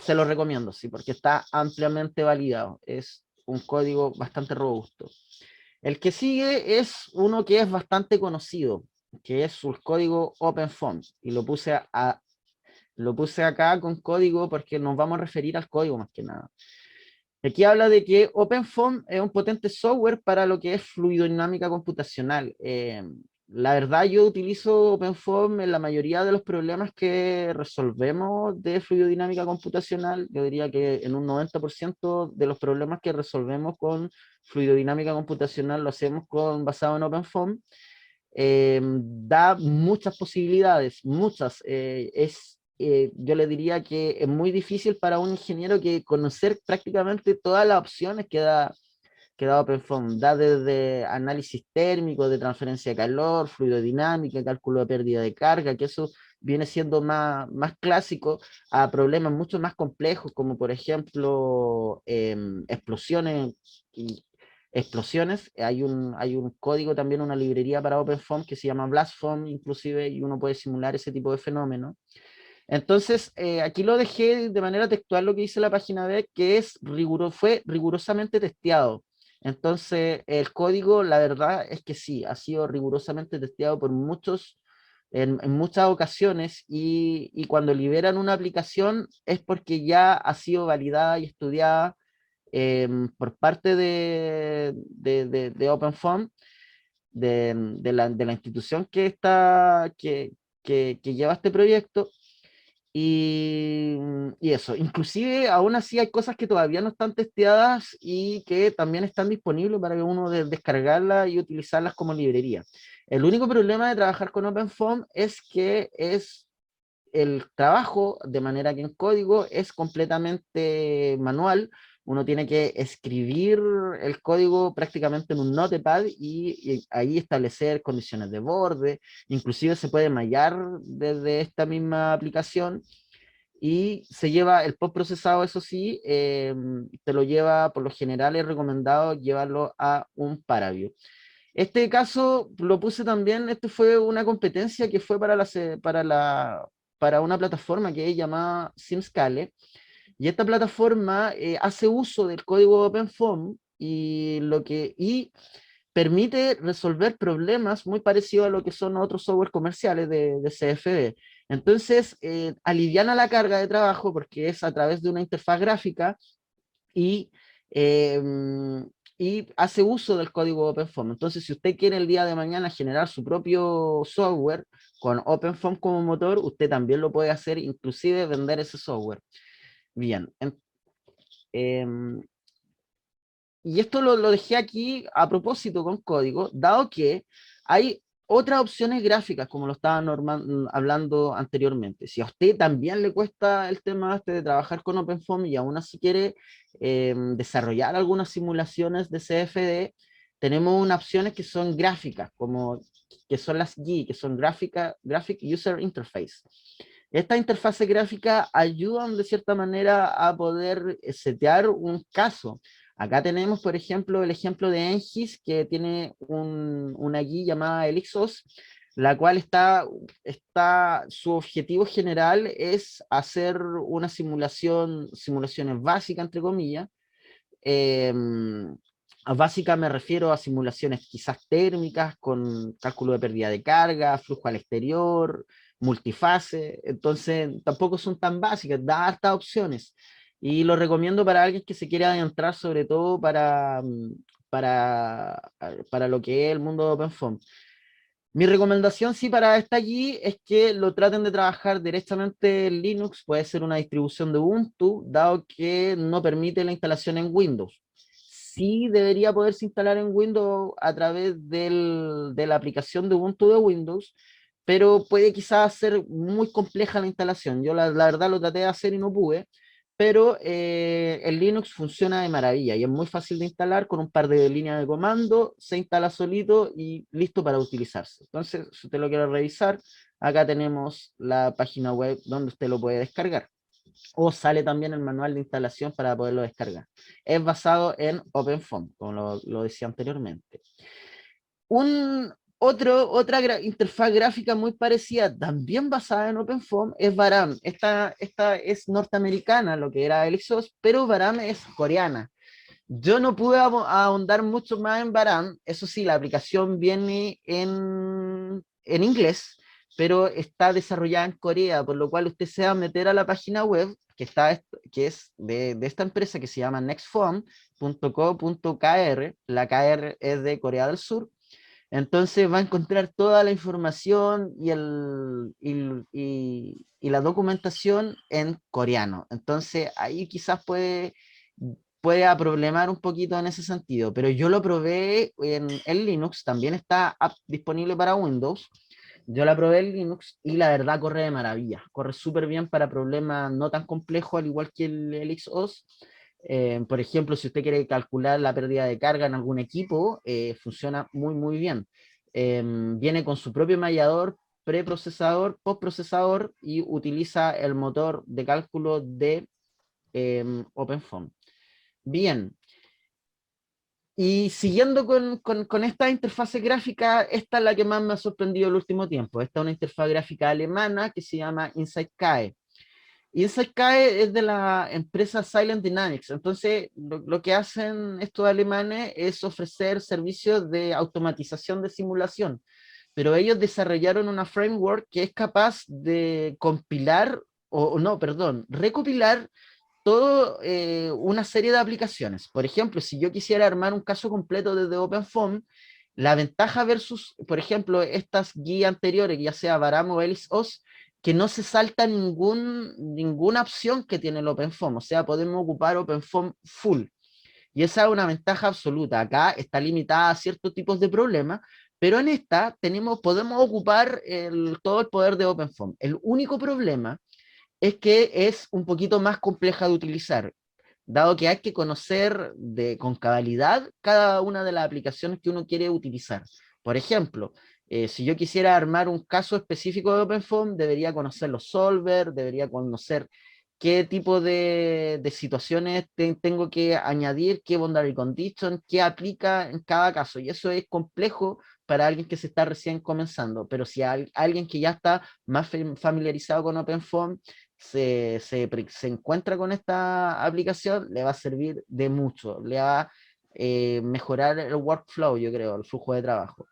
se lo recomiendo, sí, porque está ampliamente validado. Es un código bastante robusto. El que sigue es uno que es bastante conocido, que es el código OpenFOAM, y lo puse acá con código porque nos vamos a referir al código más que nada. Aquí habla de que OpenFOAM es un potente software para lo que es fluidodinámica computacional. La verdad, yo utilizo OpenFOAM en la mayoría de los problemas que resolvemos de fluidodinámica computacional. Yo diría que en un 90% de los problemas que resolvemos con fluidodinámica computacional lo hacemos basado en OpenFOAM. Da muchas posibilidades, muchas. Yo le diría que es muy difícil para un ingeniero que conocer prácticamente todas las opciones que da OpenFOAM. Da desde análisis térmico, de transferencia de calor, fluidodinámica, cálculo de pérdida de carga, que eso viene siendo más clásico, a problemas mucho más complejos, como por ejemplo explosiones y explosiones. Hay un código también, una librería para OpenFOAM que se llama BlastFOAM inclusive, y uno puede simular ese tipo de fenómenos. Entonces, aquí lo dejé de manera textual lo que dice la página web, que fue rigurosamente testeado. Entonces, el código, la verdad es que sí, ha sido rigurosamente testeado por en muchas ocasiones, y cuando liberan una aplicación es porque ya ha sido validada y estudiada por parte de OpenFOAM, de la institución que lleva este proyecto. Y eso, inclusive aún así hay cosas que todavía no están testeadas y que también están disponibles para que uno descargarlas y utilizarlas como librería. El único problema de trabajar con OpenFOAM es que el trabajo, de manera que en código es completamente manual. Uno tiene que escribir el código prácticamente en un notepad y ahí establecer condiciones de borde. Inclusive se puede mallar desde esta misma aplicación, y se lleva el postprocesado, eso sí, te lo lleva, por lo general es recomendado llevarlo a un Paraview. Este caso lo puse también. Este fue una competencia que fue para una plataforma que es llamada Simscale, y esta plataforma hace uso del código OpenFOAM y permite resolver problemas muy parecidos a lo que son otros software comerciales de CFD. Entonces, aliviana la carga de trabajo porque es a través de una interfaz gráfica, y, eh, y hace uso del código OpenFOAM. Entonces, si usted quiere el día de mañana generar su propio software con OpenFOAM como motor, usted también lo puede hacer, inclusive vender ese software. Bien. Eh, y esto lo dejé aquí a propósito con código, dado que hay otras opciones gráficas, como lo estaba hablando anteriormente. Si a usted también le cuesta el tema de trabajar con OpenFOAM y aún así quiere desarrollar algunas simulaciones de CFD, tenemos unas opciones que son gráficas, como que son las GUI, que son Graphic User Interface. Esta interfase gráfica ayudan de cierta manera a poder setear un caso. Acá tenemos, por ejemplo, el ejemplo de Engis, que tiene una GUI llamada ElixOS, la cual su objetivo general es hacer una simulaciones básicas, entre comillas. A básica me refiero a simulaciones quizás térmicas, con cálculo de pérdida de carga, flujo al exterior, multifase, entonces tampoco son tan básicas, da hartas opciones. Y lo recomiendo para alguien que se quiera adentrar, sobre todo para lo que es el mundo de OpenFOAM. Mi recomendación, sí, para esta allí es que lo traten de trabajar directamente en Linux, puede ser una distribución de Ubuntu, dado que no permite la instalación en Windows. Sí debería poderse instalar en Windows a través de la aplicación de Ubuntu de Windows, pero puede quizás ser muy compleja la instalación. Yo la verdad lo traté de hacer y no pude, pero el Linux funciona de maravilla y es muy fácil de instalar. Con un par de líneas de comando se instala solito y listo para utilizarse. Entonces, si usted lo quiere revisar, acá tenemos la página web donde usted lo puede descargar, o sale también el manual de instalación para poderlo descargar. Es basado en OpenFOAM, como lo decía anteriormente. Otra interfaz gráfica muy parecida, también basada en OpenFOAM, es Varam. Esta es norteamericana, lo que era ElixOS, pero Varam es coreana. Yo no pude ahondar mucho más en Varam. Eso sí, la aplicación viene en inglés, pero está desarrollada en Corea, por lo cual usted se va a meter a la página web que es de esta empresa, que se llama nextphone.co.kr. La KR es de Corea del Sur. Entonces va a encontrar toda la información y la documentación en coreano. Entonces ahí quizás puede problemar un poquito en ese sentido, pero yo lo probé en Linux, también está disponible para Windows. Yo la probé en Linux y la verdad corre de maravilla, corre súper bien para problemas no tan complejos, al igual que el ElixOS. Por ejemplo, si usted quiere calcular la pérdida de carga en algún equipo, funciona muy, muy bien. Viene con su propio mallador, preprocesador, postprocesador, y utiliza el motor de cálculo de OpenFOAM. Bien, y siguiendo con esta interfaz gráfica, esta es la que más me ha sorprendido el último tiempo. Esta es una interfaz gráfica alemana que se llama InsightKAE. InsightKAE es de la empresa Silent Dynamics. Entonces, lo que hacen estos alemanes es ofrecer servicios de automatización de simulación, pero ellos desarrollaron una framework que es capaz de compilar, o no, perdón, recopilar todo una serie de aplicaciones. Por ejemplo, si yo quisiera armar un caso completo desde OpenFOAM, la ventaja versus, por ejemplo, estas guías anteriores, ya sea Varam o ElixOS, que no se salta ninguna opción que tiene el OpenFOAM. O sea, podemos ocupar OpenFOAM full. Y esa es una ventaja absoluta. Acá está limitada a ciertos tipos de problemas, pero en esta podemos ocupar todo el poder de OpenFOAM. El único problema es que es un poquito más compleja de utilizar, dado que hay que conocer con cabalidad cada una de las aplicaciones que uno quiere utilizar. Por ejemplo, si yo quisiera armar un caso específico de OpenFOAM, debería conocer los solvers, debería conocer qué tipo de situaciones tengo que añadir, qué boundary condition, qué aplica en cada caso. Y eso es complejo para alguien que se está recién comenzando. Pero si alguien que ya está más familiarizado con OpenFOAM se encuentra con esta aplicación, le va a servir de mucho, le va a mejorar el workflow, yo creo, el flujo de trabajo.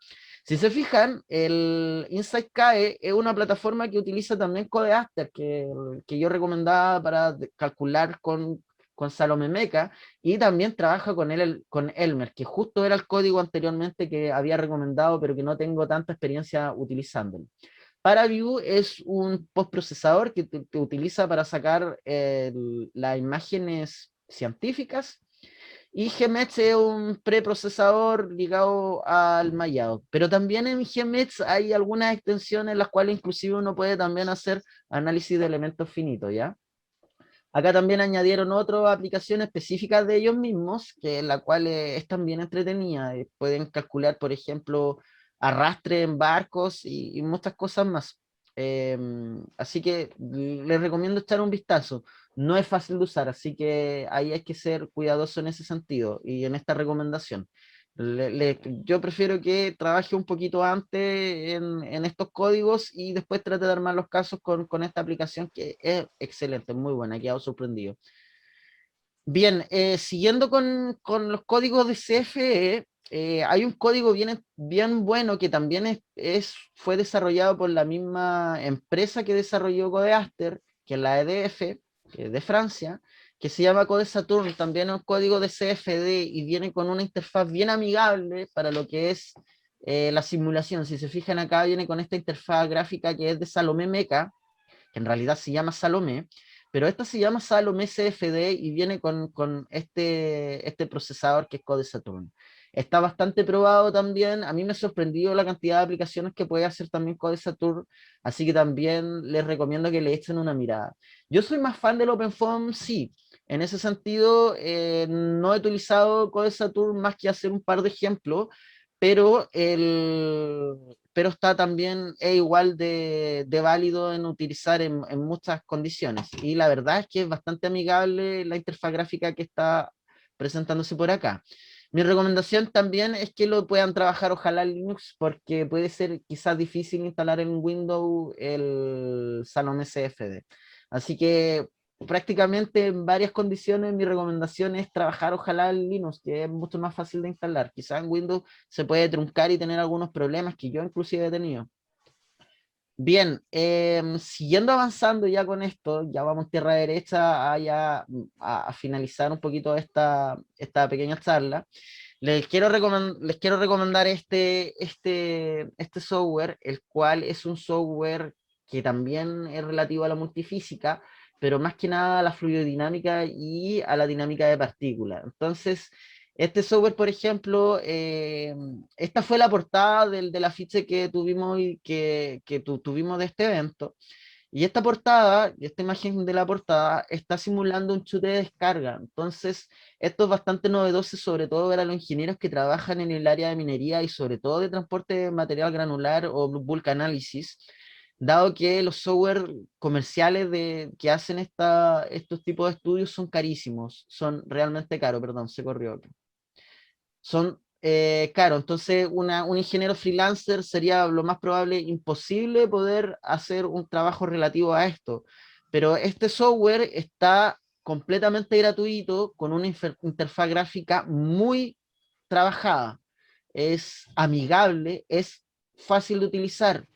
Si se fijan, el InsightKAE es una plataforma que utiliza también Codeaster, que yo recomendaba para calcular con Salome Meca, y también trabaja con Elmer, que justo era el código anteriormente que había recomendado, pero que no tengo tanta experiencia utilizándolo. ParaView es un postprocesador que te utiliza para sacar las imágenes científicas, y GMX es un preprocesador ligado al mallado. Pero también en GMX hay algunas extensiones en las cuales inclusive uno puede también hacer análisis de elementos finitos, ¿ya? Acá también añadieron otras aplicaciones específicas de ellos mismos, que la cual es también entretenida. Pueden calcular, por ejemplo, arrastre en barcos y muchas cosas más. Así que les recomiendo echar un vistazo. No es fácil de usar, así que ahí hay que ser cuidadoso en ese sentido y en esta recomendación. Yo prefiero que trabaje un poquito antes en estos códigos y después trate de armar los casos con esta aplicación que es excelente, muy buena, he quedado sorprendido. Bien, siguiendo con los códigos de CFE, hay un código bien bueno que también fue desarrollado por la misma empresa que desarrolló Codeaster, que es la EDF, que es de Francia, que se llama Code Saturn, también es un código de CFD y viene con una interfaz bien amigable para lo que es la simulación. Si se fijan acá, viene con esta interfaz gráfica que es de Salomé Meca, que en realidad se llama Salomé, pero esta se llama Salomé CFD y viene con este procesador que es Code Saturn. Está bastante probado también, a mí me sorprendió la cantidad de aplicaciones que puede hacer también Code Saturn, así que también les recomiendo que le echen una mirada. Yo soy más fan del OpenFOAM, sí, en ese sentido no he utilizado Code Saturn más que hacer un par de ejemplos, pero pero está también es igual de válido en utilizar en muchas condiciones. Y la verdad es que es bastante amigable la interfaz gráfica que está presentándose por acá. Mi recomendación también es que lo puedan trabajar ojalá en Linux, porque puede ser quizás difícil instalar en Windows el Salome CFD. Así que prácticamente en varias condiciones mi recomendación es trabajar ojalá en Linux, que es mucho más fácil de instalar. Quizás en Windows se puede truncar y tener algunos problemas que yo inclusive he tenido. Bien, siguiendo avanzando ya con esto, ya vamos tierra derecha a finalizar un poquito esta pequeña charla. Les quiero recomendar este software, el cual es un software que también es relativo a la multifísica, pero más que nada a la fluidodinámica y a la dinámica de partículas. Entonces, este software, por ejemplo, esta fue la portada del afiche que tuvimos tuvimos de este evento. Y esta portada, esta imagen de la portada, está simulando un chute de descarga. Entonces, esto es bastante novedoso, sobre todo para los ingenieros que trabajan en el área de minería y sobre todo de transporte de material granular o bulk analysis, dado que los software comerciales que hacen estos tipos de estudios son carísimos, son realmente caros, perdón, se corrió. Son caros, entonces un ingeniero freelancer sería lo más probable imposible poder hacer un trabajo relativo a esto, pero este software está completamente gratuito con una interfaz gráfica muy trabajada, es amigable, es fácil de utilizar.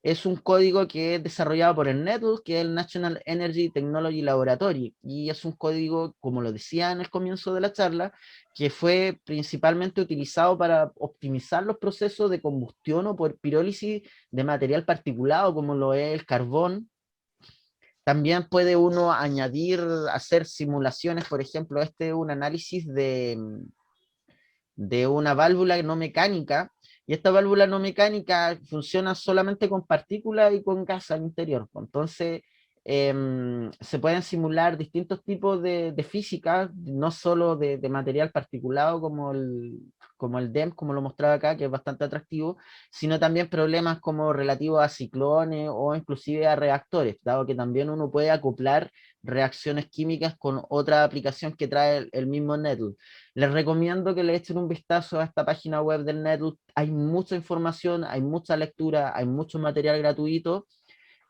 Es un código que es desarrollado por el NETL, que es el National Energy Technology Laboratory, y es un código, como lo decía en el comienzo de la charla, que fue principalmente utilizado para optimizar los procesos de combustión o por pirólisis de material particulado, como lo es el carbón. También puede uno añadir, hacer simulaciones, por ejemplo, este es un análisis de una válvula no mecánica, y esta válvula no mecánica funciona solamente con partículas y con gas al interior. Entonces, se pueden simular distintos tipos de física, no solo de material particulado como el DEM, como lo mostraba acá, que es bastante atractivo, sino también problemas como relativos a ciclones o inclusive a reactores, dado que también uno puede acoplar reacciones químicas con otra aplicación que trae el mismo NETL. Les recomiendo que le echen un vistazo a esta página web del NETL. Hay mucha información, hay mucha lectura, hay mucho material gratuito.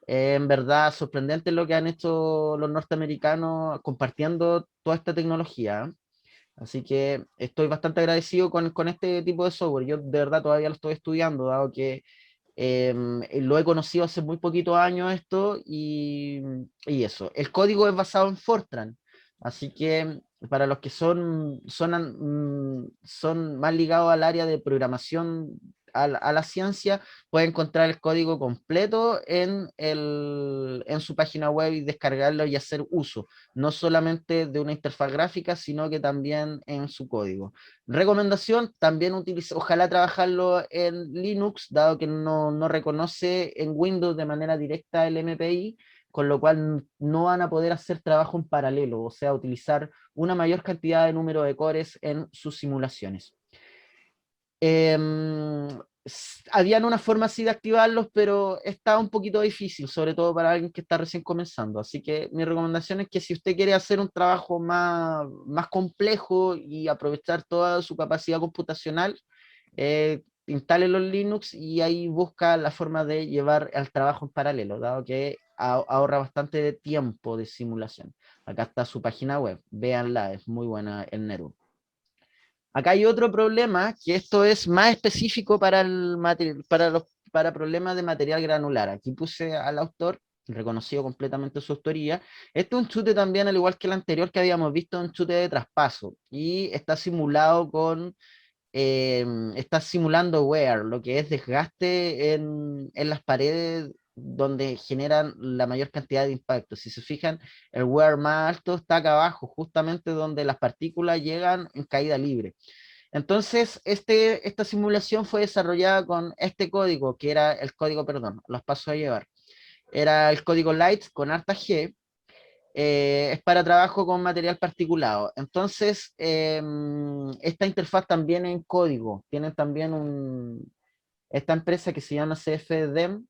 En verdad, sorprendente lo que han hecho los norteamericanos compartiendo toda esta tecnología. Así que estoy bastante agradecido con este tipo de software. Yo de verdad todavía lo estoy estudiando, dado que lo he conocido hace muy poquitos años esto y eso. El código es basado en Fortran, así que para los que son más ligados al área de programación, a la ciencia, pueden encontrar el código completo en su página web y descargarlo y hacer uso, no solamente de una interfaz gráfica, sino que también en su código. Recomendación, también ojalá trabajarlo en Linux, dado que no reconoce en Windows de manera directa el MPI, con lo cual no van a poder hacer trabajo en paralelo, o sea, utilizar una mayor cantidad de número de cores en sus simulaciones. habían una forma así de activarlos, pero está un poquito difícil, sobre todo para alguien que está recién comenzando. Así que mi recomendación es que si usted quiere hacer un trabajo más complejo y aprovechar toda su capacidad computacional, instale los Linux y ahí busca la forma de llevar el trabajo en paralelo, dado que ahorra bastante tiempo de simulación. Acá está su página web, véanla, es muy buena el Netbook. Acá hay otro problema, que esto es más específico para, para problemas de material granular. Aquí puse al autor, reconocido completamente su autoría. Este es un chute también, al igual que el anterior que habíamos visto, un chute de traspaso. Y está simulado está simulando wear, lo que es desgaste en las paredes donde generan la mayor cantidad de impactos. Si se fijan, el wear más alto está acá abajo, justamente donde las partículas llegan en caída libre. Entonces, esta simulación fue desarrollada con este código, que era el código, perdón, los paso a llevar. Era el código Light con harta G, es para trabajo con material particulado. Entonces, esta interfaz también en código. Tienen también esta empresa que se llama CFDEM,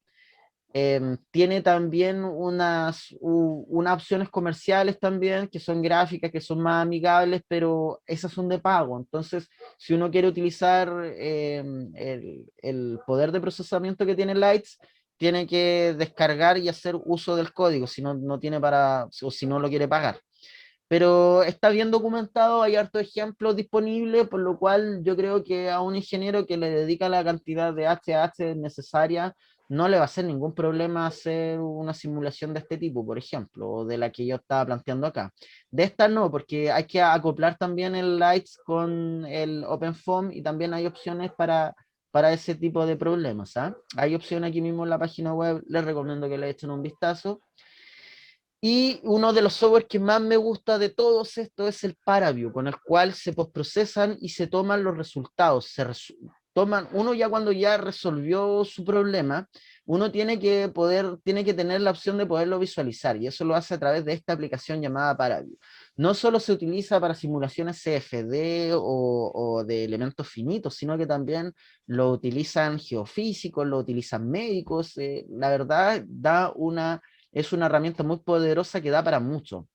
tiene también unas opciones comerciales también, que son gráficas, que son más amigables, pero esas son de pago. Entonces, si uno quiere utilizar el poder de procesamiento que tiene Lights, tiene que descargar y hacer uso del código, si no, no tiene para, o si no lo quiere pagar. Pero está bien documentado, hay hartos ejemplos disponibles, por lo cual yo creo que a un ingeniero que le dedica la cantidad de HH necesaria, no le va a hacer ningún problema hacer una simulación de este tipo, por ejemplo, o de la que yo estaba planteando acá. De esta no, porque hay que acoplar también el Lights con el OpenFOAM y también hay opciones para ese tipo de problemas. ¿Ah? Hay opciones aquí mismo en la página web, les recomiendo que le echen un vistazo. Y uno de los software que más me gusta de todos estos es el Paraview, con el cual se postprocesan y se toman los resultados. Toman, uno ya cuando ya resolvió su problema, uno tiene que tener la opción de poderlo visualizar, y eso lo hace a través de esta aplicación llamada Paraview. No solo se utiliza para simulaciones CFD o de elementos finitos, sino que también lo utilizan geofísicos, lo utilizan médicos. La verdad, es una herramienta muy poderosa que da para mucho.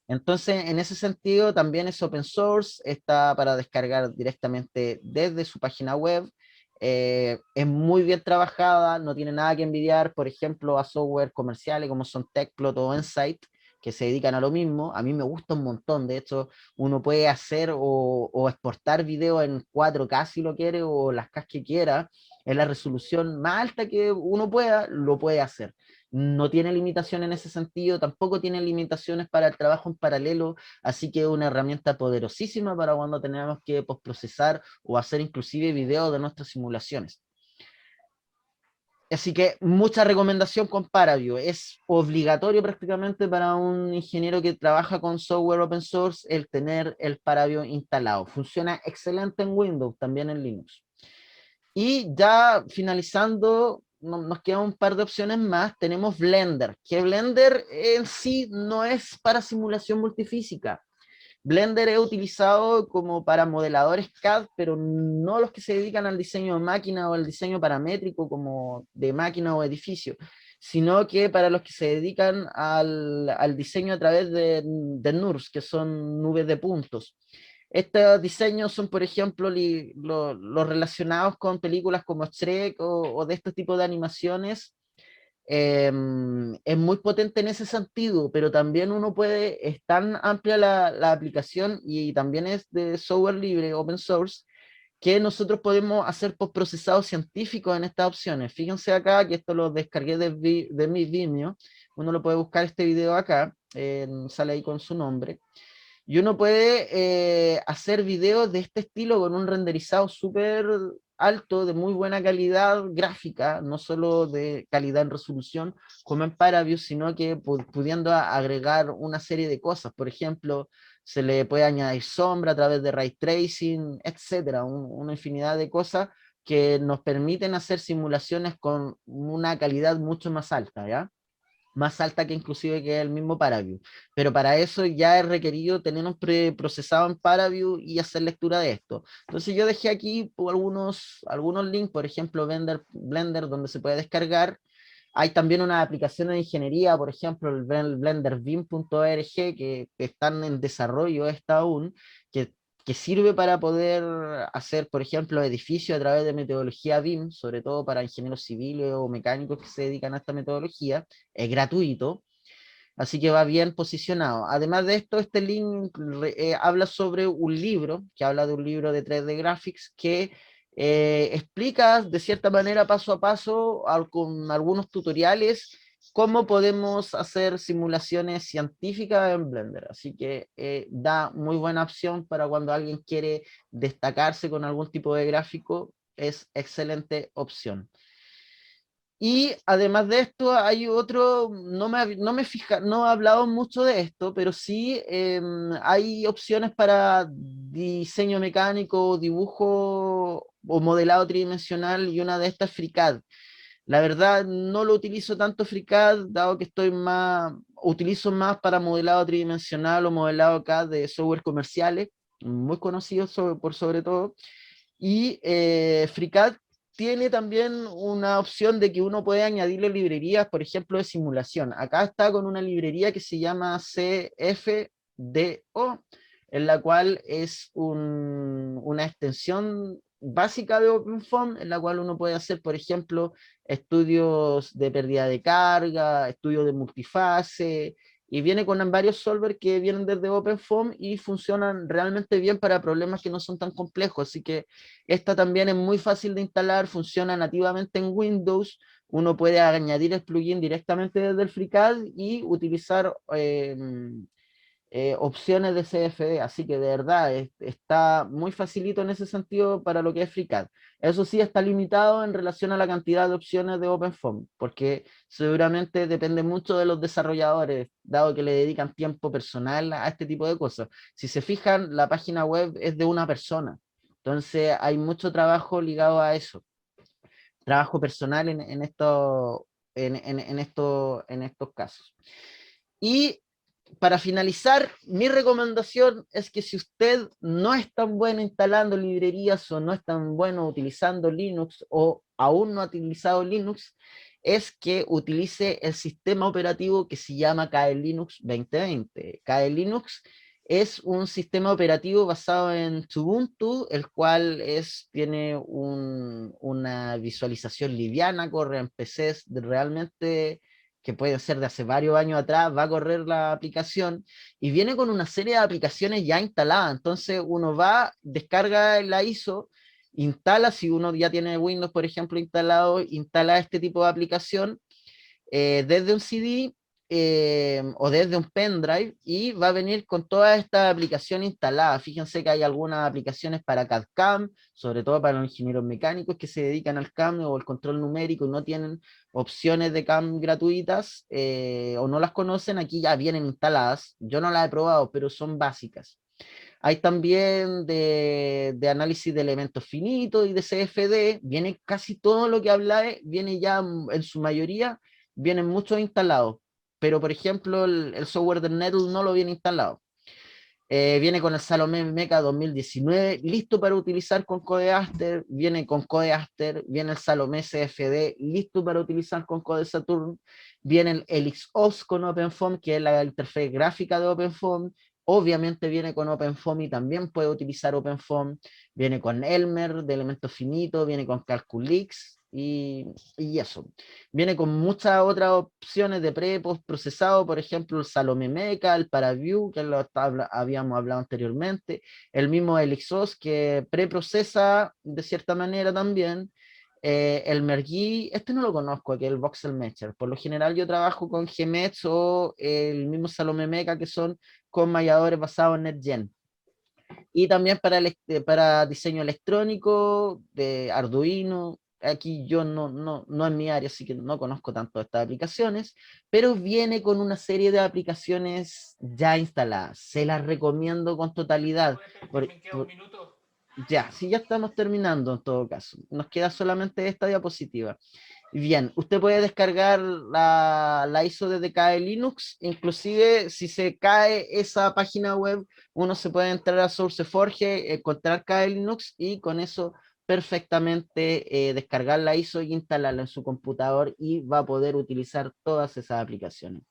Entonces, en ese sentido, también es open source, está para descargar directamente desde su página web, es muy bien trabajada, no tiene nada que envidiar, por ejemplo, a software comerciales como son TechPlot o Insight, que se dedican a lo mismo. A mí me gusta un montón, de hecho, uno puede hacer o exportar video en 4K si lo quiere, o las K que quiera, en la resolución más alta que uno pueda, lo puede hacer. No tiene limitación en ese sentido, tampoco tiene limitaciones para el trabajo en paralelo, así que es una herramienta poderosísima para cuando tenemos que postprocesar o hacer inclusive videos de nuestras simulaciones. Así que mucha recomendación con Paraview. Es obligatorio prácticamente para un ingeniero que trabaja con software open source el tener el Paraview instalado. Funciona excelente en Windows, también en Linux. Y ya finalizando, nos quedan un par de opciones más. Tenemos Blender, que Blender en sí no es para simulación multifísica. Blender es utilizado como para modeladores CAD, pero no los que se dedican al diseño de máquina o al diseño paramétrico como de máquina o edificio, sino que para los que se dedican al diseño a través de NURBS, que son nubes de puntos. Estos diseños son, por ejemplo, los relacionados con películas como Shrek o de este tipo de animaciones. Es muy potente en ese sentido, pero también uno puede, es tan amplia la aplicación y también es de software libre, open source, que nosotros podemos hacer postprocesados científicos en estas opciones. Fíjense acá que esto lo descargué de mi Vimeo, uno lo puede buscar este video acá, sale ahí con su nombre. Y uno puede hacer videos de este estilo con un renderizado súper alto, de muy buena calidad gráfica, no solo de calidad en resolución como en Paraview, sino que pudiendo agregar una serie de cosas. Por ejemplo, se le puede añadir sombra a través de ray tracing, etcétera, una infinidad de cosas que nos permiten hacer simulaciones con una calidad mucho más alta, ¿ya? más alta que inclusive que el mismo Paraview. Pero para eso ya es requerido tener un preprocesado en Paraview y hacer lectura de esto. Entonces yo dejé aquí algunos links, por ejemplo, Blender, donde se puede descargar. Hay también una aplicación de ingeniería, por ejemplo, el blenderbeam.org, que están en desarrollo está aún, que sirve para poder hacer, por ejemplo, edificios a través de metodología BIM, sobre todo para ingenieros civiles o mecánicos que se dedican a esta metodología. Es gratuito, así que va bien posicionado. Además de esto, este link habla sobre un libro, que habla de un libro de 3D Graphics, que explica de cierta manera paso a paso, con algunos tutoriales, cómo podemos hacer simulaciones científicas en Blender. Así que da muy buena opción para cuando alguien quiere destacarse con algún tipo de gráfico, es excelente opción. Y además de esto, hay otro, no he hablado mucho de esto, pero sí hay opciones para diseño mecánico, dibujo o modelado tridimensional, y una de estas es FreeCAD. La verdad, no lo utilizo tanto FreeCAD, dado que utilizo más para modelado tridimensional o modelado CAD de software comerciales, muy conocidos por sobre todo. Y FreeCAD tiene también una opción de que uno puede añadirle librerías, por ejemplo, de simulación. Acá está con una librería que se llama CFDO, en la cual es una extensión básica de OpenFOAM, en la cual uno puede hacer, por ejemplo, estudios de pérdida de carga, estudios de multifase, y viene con varios solvers que vienen desde OpenFOAM y funcionan realmente bien para problemas que no son tan complejos. Así que esta también es muy fácil de instalar, funciona nativamente en Windows. Uno puede añadir el plugin directamente desde el FreeCAD y utilizar opciones de CFD, así que de verdad está muy facilito en ese sentido para lo que es FreeCAD. Eso sí está limitado en relación a la cantidad de opciones de OpenFOAM, porque seguramente depende mucho de los desarrolladores, dado que le dedican tiempo personal a este tipo de cosas. Si se fijan, la página web es de una persona, entonces hay mucho trabajo ligado a eso, trabajo personal en estos casos. Y para finalizar, mi recomendación es que si usted no es tan bueno instalando librerías o no es tan bueno utilizando Linux o aún no ha utilizado Linux, es que utilice el sistema operativo que se llama KDE Linux 2020. KDE Linux es un sistema operativo basado en Ubuntu, el cual tiene una visualización liviana, corre en PCs realmente que puede ser de hace varios años atrás, va a correr la aplicación y viene con una serie de aplicaciones ya instaladas. Entonces uno va, descarga la ISO, instala, si uno ya tiene Windows, por ejemplo, instalado, instala este tipo de aplicación desde un CD o desde un pendrive y va a venir con toda esta aplicación instalada. Fíjense que hay algunas aplicaciones para CAD-CAM, sobre todo para los ingenieros mecánicos que se dedican al CAM o el control numérico y no tienen opciones de CAM gratuitas o no las conocen, aquí ya vienen instaladas. Yo no las he probado, pero son básicas. Hay también de análisis de elementos finitos y de CFD, viene casi todo lo que habláis, viene ya en su mayoría, vienen muchos instalados, pero por ejemplo el software de Nettle no lo viene instalado. Viene con el Salomé Meca 2019, listo para utilizar con Codeaster, viene con Codeaster, viene el Salomé CFD, listo para utilizar con Code Saturn, viene el ElixOS con OpenFOAM, que es la interfaz gráfica de OpenFOAM, obviamente viene con OpenFOAM y también puede utilizar OpenFOAM, viene con Elmer de elementos finitos, viene con Calculix y eso. Viene con muchas otras opciones de pre post procesado, por ejemplo el Salomé Meca, el Paraview, que habíamos hablado anteriormente, el mismo ElixOS que preprocesa de cierta manera también, el Mergui, este no lo conozco, que es el Voxel Mesher. Por lo general yo trabajo con Gmets o el mismo Salomé Meca, que son con malladores basados en NetGen. Y también para diseño electrónico, de Arduino. Aquí yo no es mi área, así que no conozco tanto estas aplicaciones, pero viene con una serie de aplicaciones ya instaladas. Se las recomiendo con totalidad. Ya, sí, ya estamos terminando en todo caso. Nos queda solamente esta diapositiva. Bien, usted puede descargar la ISO desde KDE Linux, inclusive si se cae esa página web, uno se puede entrar a SourceForge, encontrar KDE Linux y con eso perfectamente descargar la ISO y instalarla en su computador y va a poder utilizar todas esas aplicaciones.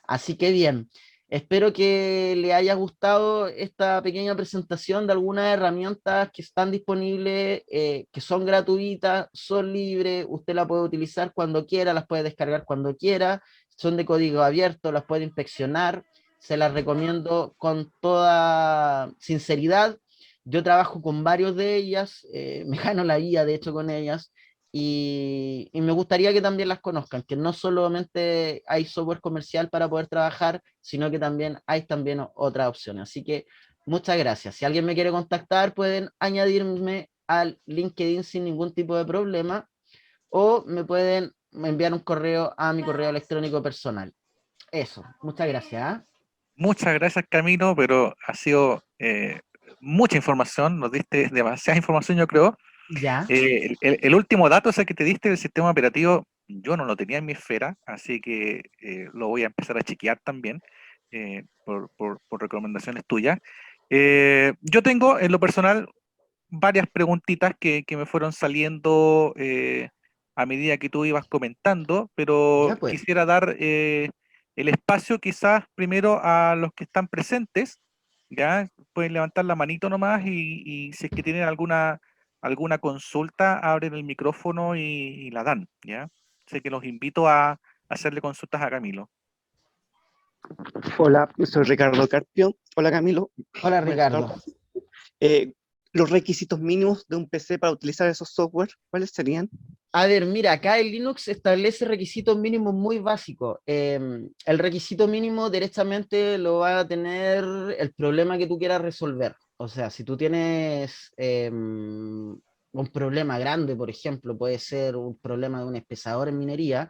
Así que bien, espero que le haya gustado esta pequeña presentación de algunas herramientas que están disponibles, que son gratuitas, son libres, usted las puede utilizar cuando quiera, las puede descargar cuando quiera, son de código abierto, las puede inspeccionar, se las recomiendo con toda sinceridad. Yo trabajo con varios de ellas, me gano la guía de hecho con ellas, y me gustaría que también las conozcan, que no solamente hay software comercial para poder trabajar, sino que también hay también otras opciones. Así que muchas gracias. Si alguien me quiere contactar, pueden añadirme al LinkedIn sin ningún tipo de problema o me pueden enviar un correo a mi correo electrónico personal. Eso, muchas gracias. ¿Ah? Muchas gracias, Camilo, pero ha sido mucha información, nos diste demasiada información, yo creo. Ya, El último dato ese que te diste del sistema operativo, yo no lo tenía en mi esfera, así que lo voy a empezar a chequear también por recomendaciones tuyas. Yo tengo en lo personal varias preguntitas que me fueron saliendo a medida que tú ibas comentando, pero ya pues. quisiera dar el espacio quizás primero a los que están presentes, ¿ya? Pueden levantar la manito nomás y si es que tienen alguna consulta, abren el micrófono y la dan, ¿ya? Así que los invito a hacerle consultas a Camilo. Hola, soy Ricardo Carpio. Hola Camilo. Hola Buenas Ricardo. tardes. Los requisitos mínimos de un PC para utilizar esos software, ¿cuáles serían? A ver, mira, acá el Linux establece requisitos mínimos muy básicos. El requisito mínimo directamente lo va a tener el problema que tú quieras resolver. O sea, si tú tienes un problema grande, por ejemplo, puede ser un problema de un espesador en minería,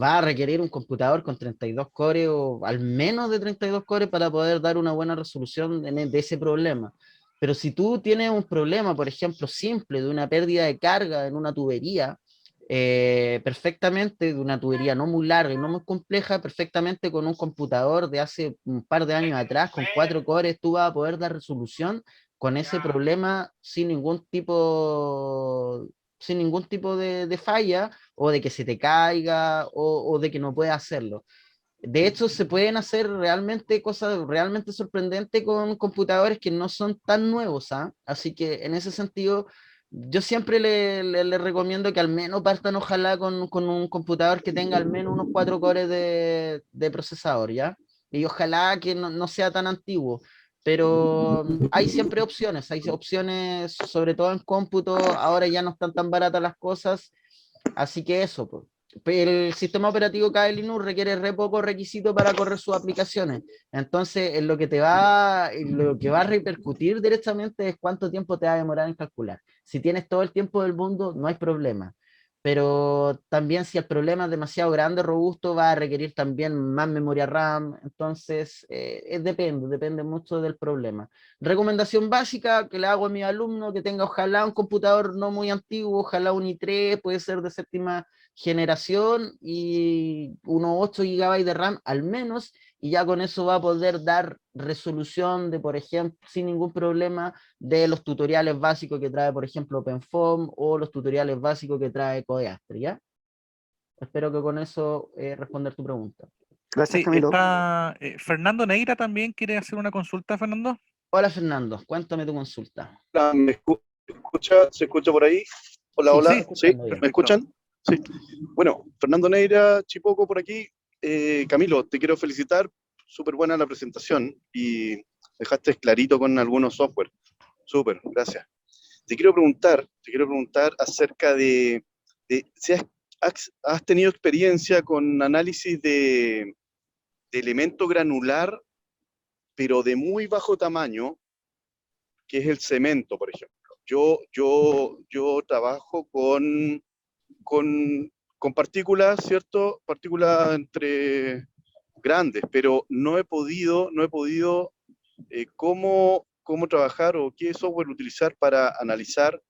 va a requerir un computador con 32 cores o al menos de 32 cores para poder dar una buena resolución de ese problema. Pero si tú tienes un problema, por ejemplo, simple de una pérdida de carga en una tubería, perfectamente, de una tubería no muy larga y no muy compleja, perfectamente con un computador de hace un par de años atrás, con 4 cores, tú vas a poder dar resolución con ese problema sin ningún tipo de falla o de que se te caiga o de que no puedas hacerlo. De hecho, se pueden hacer realmente cosas realmente sorprendentes con computadores que no son tan nuevos, ¿ah? Así que en ese sentido, yo siempre le recomiendo que al menos partan ojalá con un computador que tenga al menos unos 4 cores de procesador, ¿ya? Y ojalá que no sea tan antiguo. Pero hay opciones, sobre todo en cómputo, ahora ya no están tan baratas las cosas, así que eso, pues. El sistema operativo KDE Linux requiere re poco requisito para correr sus aplicaciones. Entonces, lo que va a repercutir directamente es cuánto tiempo te va a demorar en calcular. Si tienes todo el tiempo del mundo, no hay problema. Pero también si el problema es demasiado grande, robusto, va a requerir también más memoria RAM. Entonces, depende mucho del problema. Recomendación básica que le hago a mi alumno, que tenga ojalá un computador no muy antiguo, ojalá un i3, puede ser de séptima generación y unos 8 GB de RAM al menos, y ya con eso va a poder dar resolución de, por ejemplo, sin ningún problema, de los tutoriales básicos que trae, por ejemplo, OpenFOAM o los tutoriales básicos que trae Codeastre, ¿ya? Espero que con eso responder tu pregunta. Gracias Sí, Camilo. está Fernando Neira también quiere hacer una consulta, Fernando. Hola Fernando, cuéntame tu consulta. Hola, ¿se escucha por ahí? Hola, Sí, se está Sí, hola, ¿sí? escuchando bien. ¿Me perfecto. escuchan? Sí. Bueno, Fernando Neira, Chipoco por aquí. Camilo, te quiero felicitar, súper buena la presentación y dejaste clarito con algunos software. Súper, gracias. Te quiero preguntar acerca de si has tenido experiencia con análisis de elemento granular, pero de muy bajo tamaño, que es el cemento, por ejemplo. Yo trabajo con partículas, ¿cierto? Partículas entre grandes, pero no he podido cómo trabajar o qué software utilizar para analizar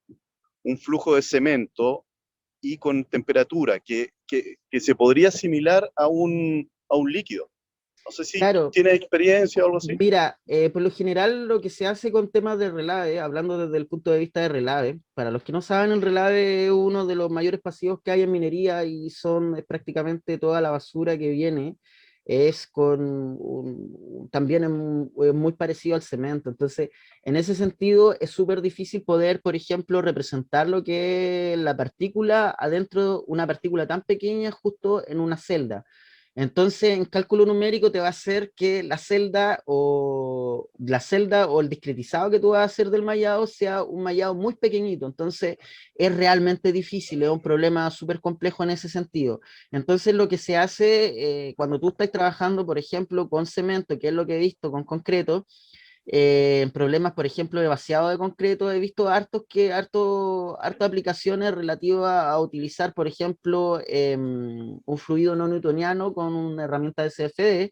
un flujo de cemento y con temperatura, que se podría asimilar a un líquido. No sé si Claro. tienes experiencia o algo así. Mira, por lo general lo que se hace con temas de relave, hablando desde el punto de vista de relave, para los que no saben, el relave es uno de los mayores pasivos que hay en minería y es prácticamente toda la basura que viene, también es muy parecido al cemento. Entonces, en ese sentido, es súper difícil poder, por ejemplo, representar lo que es la partícula adentro, una partícula tan pequeña justo en una celda. Entonces, en cálculo numérico te va a hacer que la celda o el discretizado que tú vas a hacer del mallado sea un mallado muy pequeñito. Entonces, es realmente difícil, es un problema súper complejo en ese sentido. Entonces, lo que se hace cuando tú estás trabajando, por ejemplo, con cemento, que es lo que he visto con concreto, en problemas, por ejemplo, de vaciado de concreto, he visto hartas aplicaciones relativas a utilizar, por ejemplo, un fluido no newtoniano con una herramienta de CFD,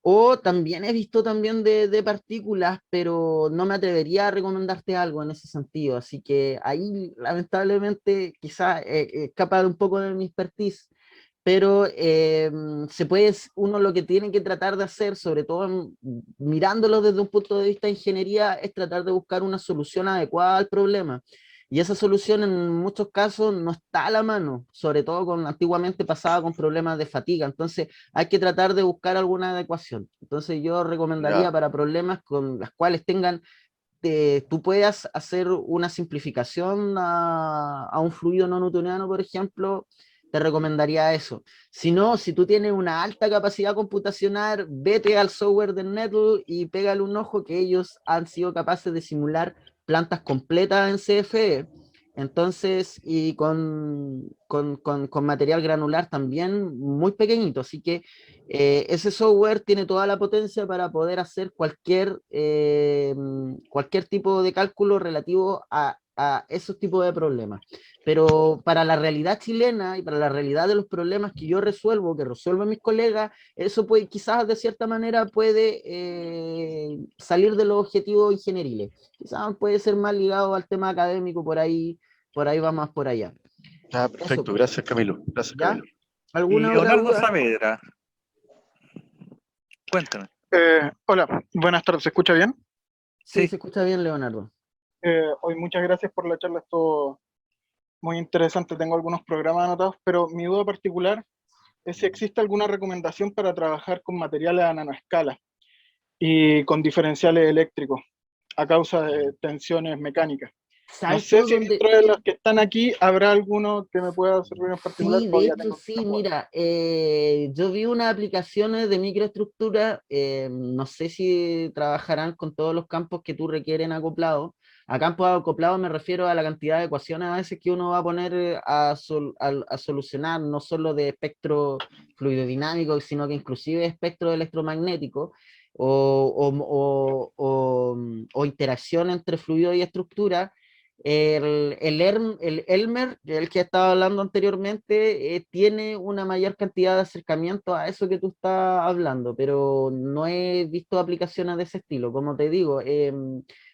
o también he visto también de partículas, pero no me atrevería a recomendarte algo en ese sentido, así que ahí lamentablemente quizás escapa un poco de mi expertise, pero uno lo que tiene que tratar de hacer, sobre todo mirándolo desde un punto de vista de ingeniería, es tratar de buscar una solución adecuada al problema. Y esa solución en muchos casos no está a la mano, sobre todo antiguamente pasaba con problemas de fatiga. Entonces hay que tratar de buscar alguna adecuación. Entonces yo recomendaría Ya. para problemas con las cuales tú puedas hacer una simplificación a un fluido no newtoniano, por ejemplo, te recomendaría eso. Si no, si tú tienes una alta capacidad computacional, vete al software de Nettle y pégale un ojo, que ellos han sido capaces de simular plantas completas en CFE. Entonces, y con material granular también muy pequeñito. Así que ese software tiene toda la potencia para poder hacer cualquier tipo de cálculo relativo a esos tipos de problemas. Pero para la realidad chilena y para la realidad de los problemas que yo resuelvo, que resuelven mis colegas, eso puede, quizás de cierta manera puede salir de los objetivos ingenieriles. Quizás puede ser más ligado al tema académico, por ahí va más por allá. Ah, Eso, perfecto. pues. Gracias, Camilo. Gracias, ¿Ya? Camilo. ¿Alguna otra Leonardo duda? Saavedra, cuéntame. Hola, buenas tardes, ¿se escucha bien? Sí, Sí, se escucha bien, Leonardo. Hoy muchas gracias por la charla, estuvo muy interesante, tengo algunos programas anotados, pero mi duda particular es si existe alguna recomendación para trabajar con materiales a nanoescala y con diferenciales eléctricos a causa de tensiones mecánicas. No ¿Sabes sé tú si dónde? dentro de los que están aquí habrá alguno que me pueda servir en particular, Sí, de todavía hecho tengo que sí, jugar. mira, yo vi unas aplicaciones de microestructura, no sé si trabajarán con todos los campos que tú requieren acoplados. A campos acoplados me refiero a la cantidad de ecuaciones a veces que uno va a poner a solucionar, no solo de espectro fluidodinámico, sino que inclusive espectro electromagnético o interacción entre fluido y estructura. El Elmer, el que estaba hablando anteriormente, tiene una mayor cantidad de acercamiento a eso que tú estás hablando, pero no he visto aplicaciones de ese estilo. Como te digo,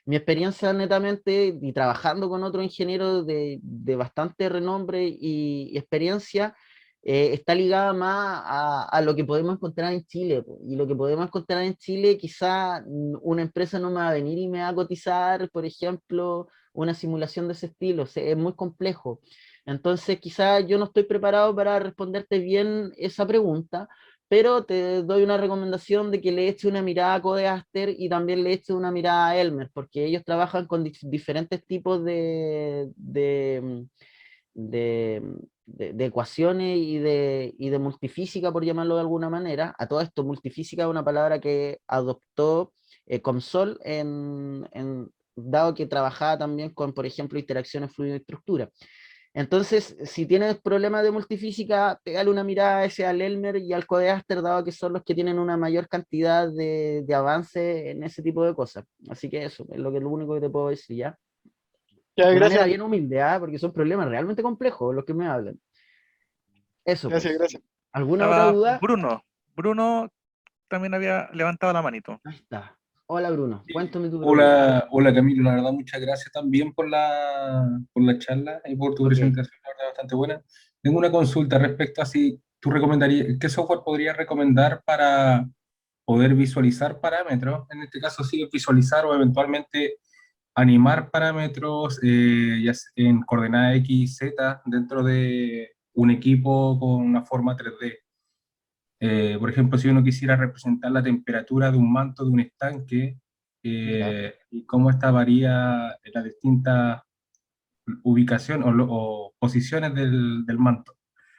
mi experiencia netamente y trabajando con otros ingenieros de bastante renombre y experiencia, está ligada más a lo que podemos encontrar en Chile. Y lo que podemos encontrar en Chile, quizá una empresa no me va a venir y me va a cotizar, por ejemplo, una simulación de ese estilo, es muy complejo. Entonces, quizás yo no estoy preparado para responderte bien esa pregunta, pero te doy una recomendación de que le eche una mirada a Codeaster y también le eche una mirada a Elmer, porque ellos trabajan con diferentes tipos de, de ecuaciones y de multifísica, por llamarlo de alguna manera. A todo esto, multifísica es una palabra que adoptó COMSOL dado que trabajaba también con, por ejemplo, interacciones fluido-estructura. Entonces, si tienes problemas de multifísica, pégale una mirada a ese al Elmer y al Codeaster, dado que son los que tienen una mayor cantidad de avance en ese tipo de cosas. Así que eso es lo único que te puedo decir, ¿ya? Ya, De manera gracias, bien humilde, ¿ah? Porque son problemas realmente complejos los que me hablan. Eso gracias, pues. gracias. ¿Alguna otra estaba duda? Bruno. Bruno también había levantado la manito. Ahí está. Hola Bruno, Sí. cuéntame tu pregunta. Hola, hola Camilo, la verdad muchas gracias también por la charla y por tu Ok. presentación, la verdad bastante buena. Tengo una consulta respecto a si tú recomendarías, ¿qué software podrías recomendar para poder visualizar parámetros? En este caso sí, visualizar o eventualmente animar parámetros ya sea en coordenada X, Z dentro de un equipo con una forma 3D. Por ejemplo, si uno quisiera representar la temperatura de un manto de un estanque Ya. y cómo esta varía en las distintas ubicaciones o posiciones del manto,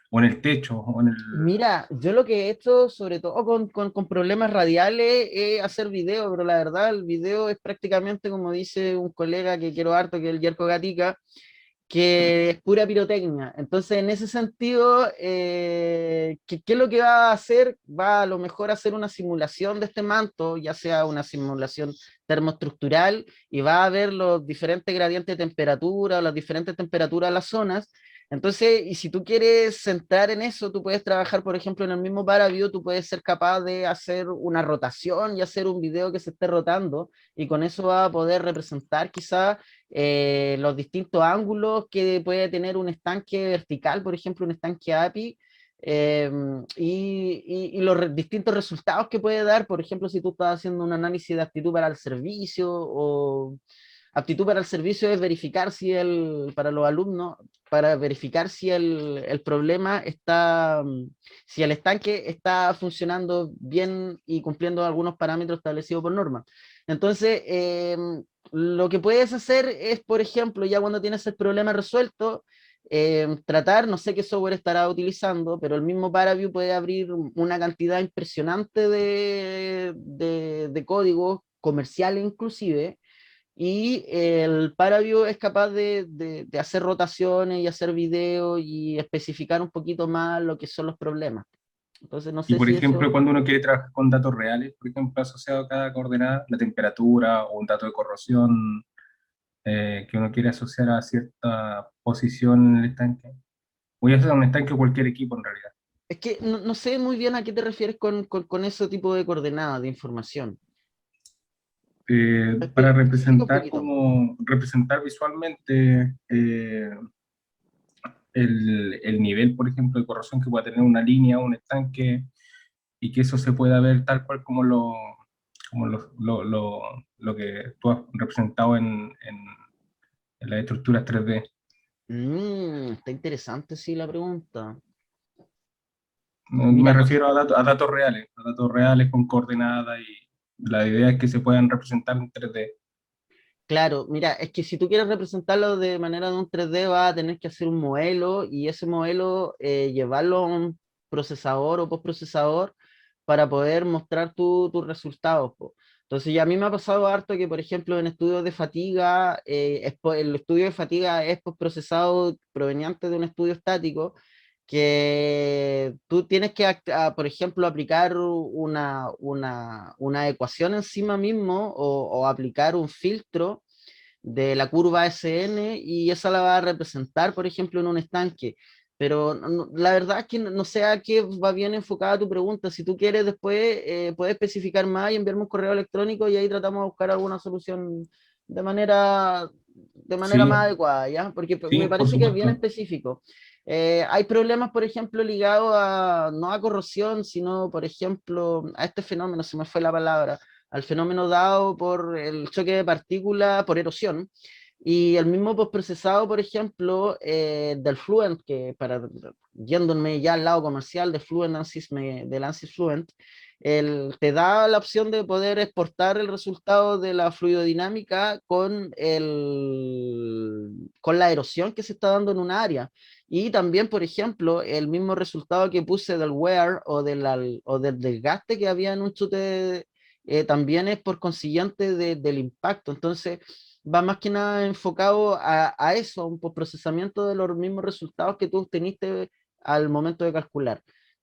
o en el techo, o en el... Mira, yo lo que he hecho, sobre todo con problemas radiales, es hacer video, pero la verdad el video es prácticamente como dice un colega que quiero harto, que es el Yerko Gatica, que es pura pirotecnia. Entonces, en ese sentido, ¿qué es lo que va a hacer? Va a lo mejor a hacer una simulación de este manto, ya sea una simulación termoestructural, y va a ver los diferentes gradientes de temperatura, las diferentes temperaturas de las zonas. Entonces, y si tú quieres centrar en eso, tú puedes trabajar, por ejemplo, en el mismo ParaView, tú puedes ser capaz de hacer una rotación y hacer un video que se esté rotando, y con eso va a poder representar quizás los distintos ángulos que puede tener un estanque vertical, por ejemplo, un estanque API, y los distintos resultados que puede dar, por ejemplo, si tú estás haciendo un análisis de aptitud para el servicio, o aptitud para el servicio es verificar si para los alumnos, para verificar si el problema está, si el estanque está funcionando bien y cumpliendo algunos parámetros establecidos por norma. Entonces, lo que puedes hacer es, por ejemplo, ya cuando tienes el problema resuelto, tratar, no sé qué software estará utilizando, pero el mismo ParaView puede abrir una cantidad impresionante de códigos comerciales inclusive, y el ParaView es capaz de hacer rotaciones y hacer videos y especificar un poquito más lo que son los problemas. Entonces, no Y sé por si ejemplo, eso... cuando uno quiere trabajar con datos reales, por ejemplo, asociado a cada coordenada, la temperatura o un dato de corrosión que uno quiere asociar a cierta posición en el estanque. Voy a hacer un estanque o cualquier equipo en realidad. Es que no sé muy bien a qué te refieres con ese tipo de coordenadas de información. Para Explica un representar poquito. como representar visualmente el nivel, por ejemplo, de corrosión que pueda tener una línea o un estanque y que eso se pueda ver tal cual como lo que tú has representado en las estructuras 3D. Está interesante, sí, la pregunta. Me Mira, refiero a datos reales con coordenadas y la idea es que se puedan representar en 3D. claro, mira, es que si tú quieres representarlo de manera de un 3D, vas a tener que hacer un modelo, y ese modelo llevarlo a un procesador o postprocesador para poder mostrar tus resultados, po. Entonces, ya a mí me ha pasado harto que, por ejemplo, en estudios de fatiga, el estudio de fatiga es postprocesado proveniente de un estudio estático, que tú tienes que, por ejemplo, aplicar una ecuación encima mismo, o aplicar un filtro de la curva SN, y esa la va a representar, por ejemplo, en un estanque. Pero la verdad es que no sé a qué va bien enfocada tu pregunta. Si tú quieres, después puedes especificar más y enviarme un correo electrónico, y ahí tratamos de buscar alguna solución de manera Sí, más adecuada, ¿ya? Porque sí, me por parece que es bien supuesto. específico. Hay problemas, por ejemplo, ligados no a corrosión, sino, por ejemplo, a este fenómeno, se me fue la palabra, al fenómeno dado por el choque de partículas por erosión. Y el mismo postprocesado, por ejemplo, del Fluent, que yéndome ya al lado comercial de Fluent ANSYS, del ANSYS Fluent, te da la opción de poder exportar el resultado de la fluidodinámica con la erosión que se está dando en un área. Y también, por ejemplo, el mismo resultado que puse del wear o del desgaste que había en un chute, también es por consiguiente del impacto. Entonces, va más que nada enfocado a eso, a un procesamiento de los mismos resultados que tú obteniste al momento de calcular.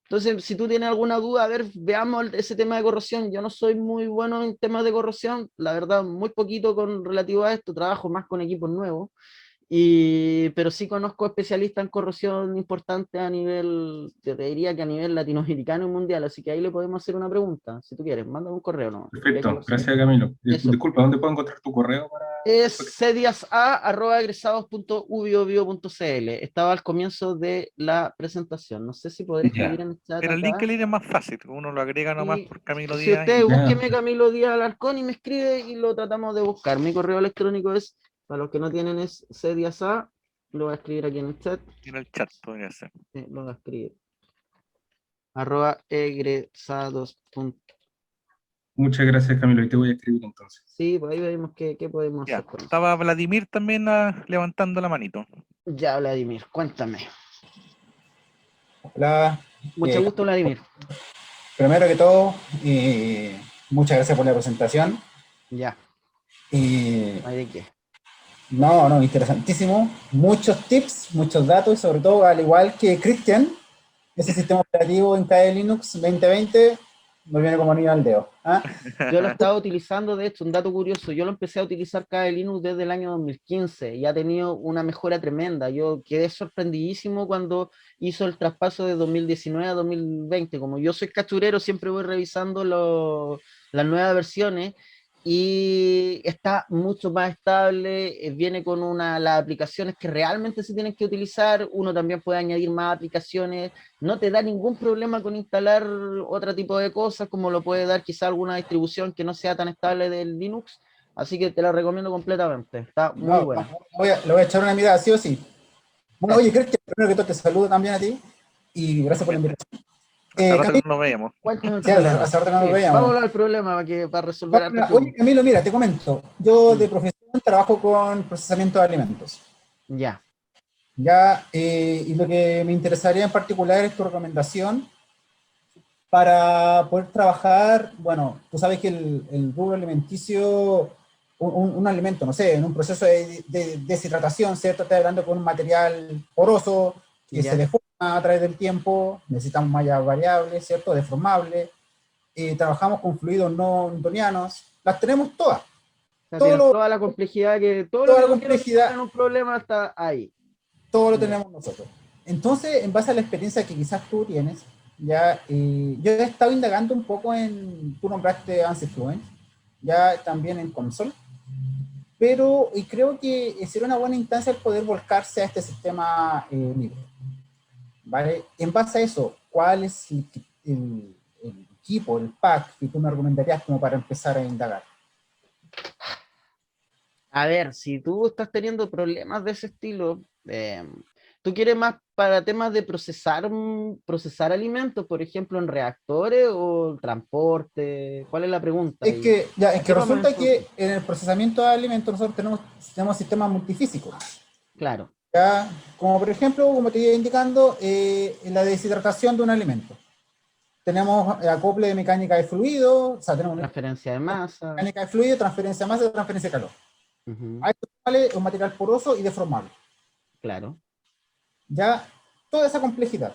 Entonces, si tú tienes alguna duda, a ver, veamos ese tema de corrosión. Yo no soy muy bueno en temas de corrosión, la verdad, muy poquito con relativo a esto, trabajo más con equipos nuevos. Pero sí conozco especialistas en corrosión importantes a nivel, yo te diría que a nivel latinoamericano y mundial, así que ahí le podemos hacer una pregunta, si tú quieres, mándame un correo, ¿no? Perfecto, gracias Camilo. Eso. Disculpa, ¿dónde puedo encontrar tu correo para...? Es cdiasa@egresados.ubio.cl. Estaba al comienzo de la presentación. No sé si podré Ya. escribir en el chat Pero el acá. LinkedIn es más fácil, uno lo agrega nomás Y por Camilo si Díaz usted y Ya. búsqueme Camilo Díaz Alarcón y me escribe y lo tratamos de buscar. Mi correo electrónico es, para los que no tienen, es cdiasa. Lo voy a escribir aquí en el chat. en el chat podría ser. Lo voy a escribir. @egresados. Muchas gracias Camilo, y te voy a escribir entonces. Sí, pues ahí vemos qué podemos Ya, hacer con eso. estaba Vladimir también levantando la manito. Ya, Vladimir, cuéntame. Hola, Mucho gusto, Vladimir. primero que todo, muchas gracias por la presentación. Ya, Y ¿hay de qué? no, interesantísimo. Muchos tips, muchos datos, y sobre todo, al igual que Christian, ese sistema operativo en KDE Linux 2020 me viene como anillo al dedo. ¿Ah? Yo lo estaba utilizando, de hecho, un dato curioso, yo lo empecé a utilizar KDE Linux desde el año 2015 y ha tenido una mejora tremenda. Yo quedé sorprendidísimo cuando hizo el traspaso de 2019 a 2020. Como yo soy cachurero, siempre voy revisando las nuevas versiones y está mucho más estable, viene con las aplicaciones que realmente se tienen que utilizar, uno también puede añadir más aplicaciones, no te da ningún problema con instalar otro tipo de cosas, como lo puede dar quizá alguna distribución que no sea tan estable del Linux, así que te la recomiendo completamente, está muy No, buena. le voy a echar una mirada, sí o sí. Bueno, oye, Christian, primero que todo te saludo también a ti y gracias por la invitación. Hace rato que Camilo, no nos veíamos. Cuéntame el sí, problema. hace rato que no nos Sí, veíamos. vamos a hablar del problema para resolver hartas Oye, preguntas. Camilo, mira, te comento. Yo de profesión trabajo con procesamiento de alimentos. Ya, Ya, y lo que me interesaría en particular es tu recomendación para poder trabajar, bueno, tú sabes que el rubro alimenticio, un alimento, no sé, en un proceso de deshidratación, ¿cierto? Estás hablando con un material poroso que ya. se deforma a través del tiempo, necesitamos mallas variables, ¿cierto? Deformables, trabajamos con fluidos no newtonianos, las tenemos todas, O sea, todo tienes lo, toda la complejidad todo lo toda que la tú quieras complejidad, en un problema está ahí. todo lo Ya. tenemos nosotros. Entonces, en base a la experiencia que quizás tú tienes, ya, yo he estado indagando un poco tú nombraste ANSYS Fluent, ya también en Console, pero y creo que sería una buena instancia el poder volcarse a este sistema libre. ¿Vale? En base a eso, ¿cuál es el equipo, el pack que tú me recomendarías como para empezar a indagar? A ver, si tú estás teniendo problemas de ese estilo, ¿tú quieres más para temas de procesar alimentos, por ejemplo, en reactores o transporte? ¿Cuál es la pregunta? Es que, ya, es ¿A que qué vamos resulta entonces? que en el procesamiento de alimentos nosotros tenemos sistemas multifísicos. Claro, ¿Ya? Como por ejemplo, como te iba indicando, la deshidratación de un alimento. Tenemos acople de mecánica de fluido, o sea, tenemos transferencia de masa. mecánica de fluido, transferencia de masa, transferencia de calor. Ujú, A esto vale un material poroso y deformable. claro. Ya, toda esa complejidad.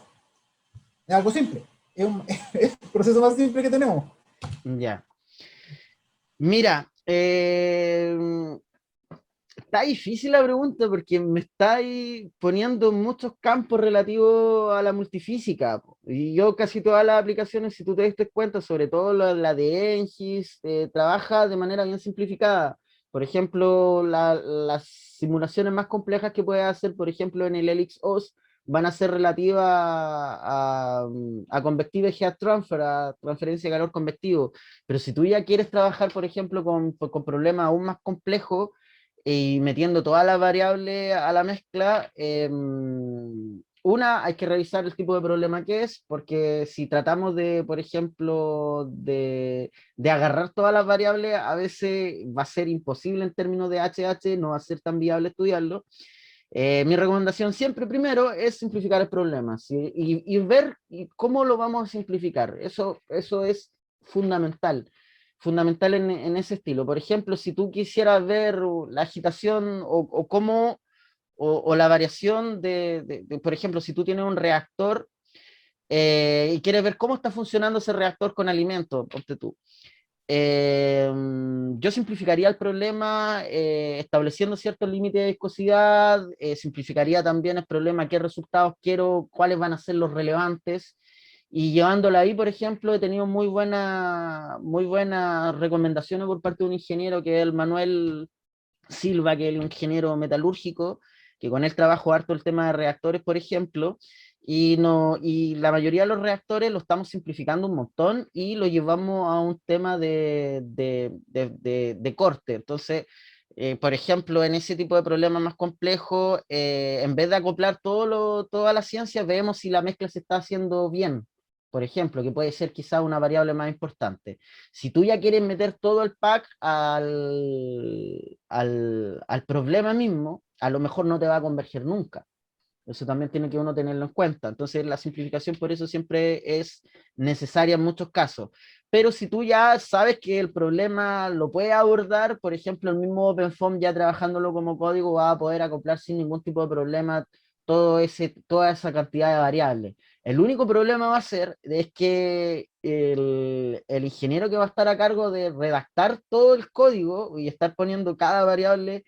Es algo simple. Es el proceso más simple que tenemos. Ya. Mira, está difícil la pregunta porque me estáis poniendo muchos campos relativos a la multifísica. Po. Y yo casi todas las aplicaciones, si tú te diste cuenta, sobre todo la de Engis, trabaja de manera bien simplificada. Por ejemplo, las simulaciones más complejas que puedes hacer, por ejemplo, en el ElixOS, van a ser relativas a Convective Heat Transfer, a transferencia de calor convectivo. Pero si tú ya quieres trabajar, por ejemplo, con problemas aún más complejos, y metiendo todas las variables a la mezcla, hay que revisar el tipo de problema que es, porque si tratamos de, por ejemplo, de agarrar todas las variables, a veces va a ser imposible en términos de HH, no va a ser tan viable estudiarlo. Mi recomendación siempre primero es simplificar el problema, ¿sí? y ver cómo lo vamos a simplificar. Eso es fundamental en ese estilo. Por ejemplo, si tú quisieras ver la agitación o cómo, o la variación por ejemplo, si tú tienes un reactor y quieres ver cómo está funcionando ese reactor con alimentos, ponte tú. Yo simplificaría el problema estableciendo ciertos límites de viscosidad, simplificaría también el problema, qué resultados quiero, cuáles van a ser los relevantes, y llevándolo ahí, por ejemplo, he tenido muy buenas recomendaciones por parte de un ingeniero que es el Manuel Silva, que es el ingeniero metalúrgico, que con él trabajo harto el tema de reactores, por ejemplo, y la mayoría de los reactores lo estamos simplificando un montón y lo llevamos a un tema de corte. Entonces, por ejemplo, en ese tipo de problemas más complejos, en vez de acoplar toda la ciencia, vemos si la mezcla se está haciendo bien. Por ejemplo, que puede ser quizá una variable más importante. Si tú ya quieres meter todo el pack al problema mismo, a lo mejor no te va a converger nunca. Eso también tiene que uno tenerlo en cuenta. Entonces, la simplificación por eso siempre es necesaria en muchos casos. Pero si tú ya sabes que el problema lo puedes abordar, por ejemplo, el mismo OpenFOAM ya trabajándolo como código va a poder acoplar sin ningún tipo de problema toda esa cantidad de variables. El único problema va a ser es que el ingeniero que va a estar a cargo de redactar todo el código y estar poniendo cada variable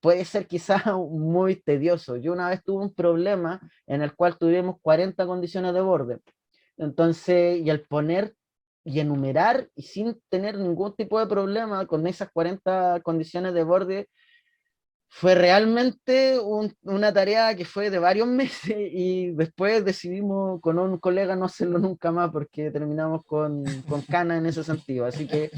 puede ser quizás muy tedioso. Yo una vez tuve un problema en el cual tuvimos 40 condiciones de borde. Entonces, y al poner y enumerar y sin tener ningún tipo de problema con esas 40 condiciones de borde, fue realmente una tarea que fue de varios meses y después decidimos con un colega no hacerlo nunca más porque terminamos con cana en ese sentido. Así que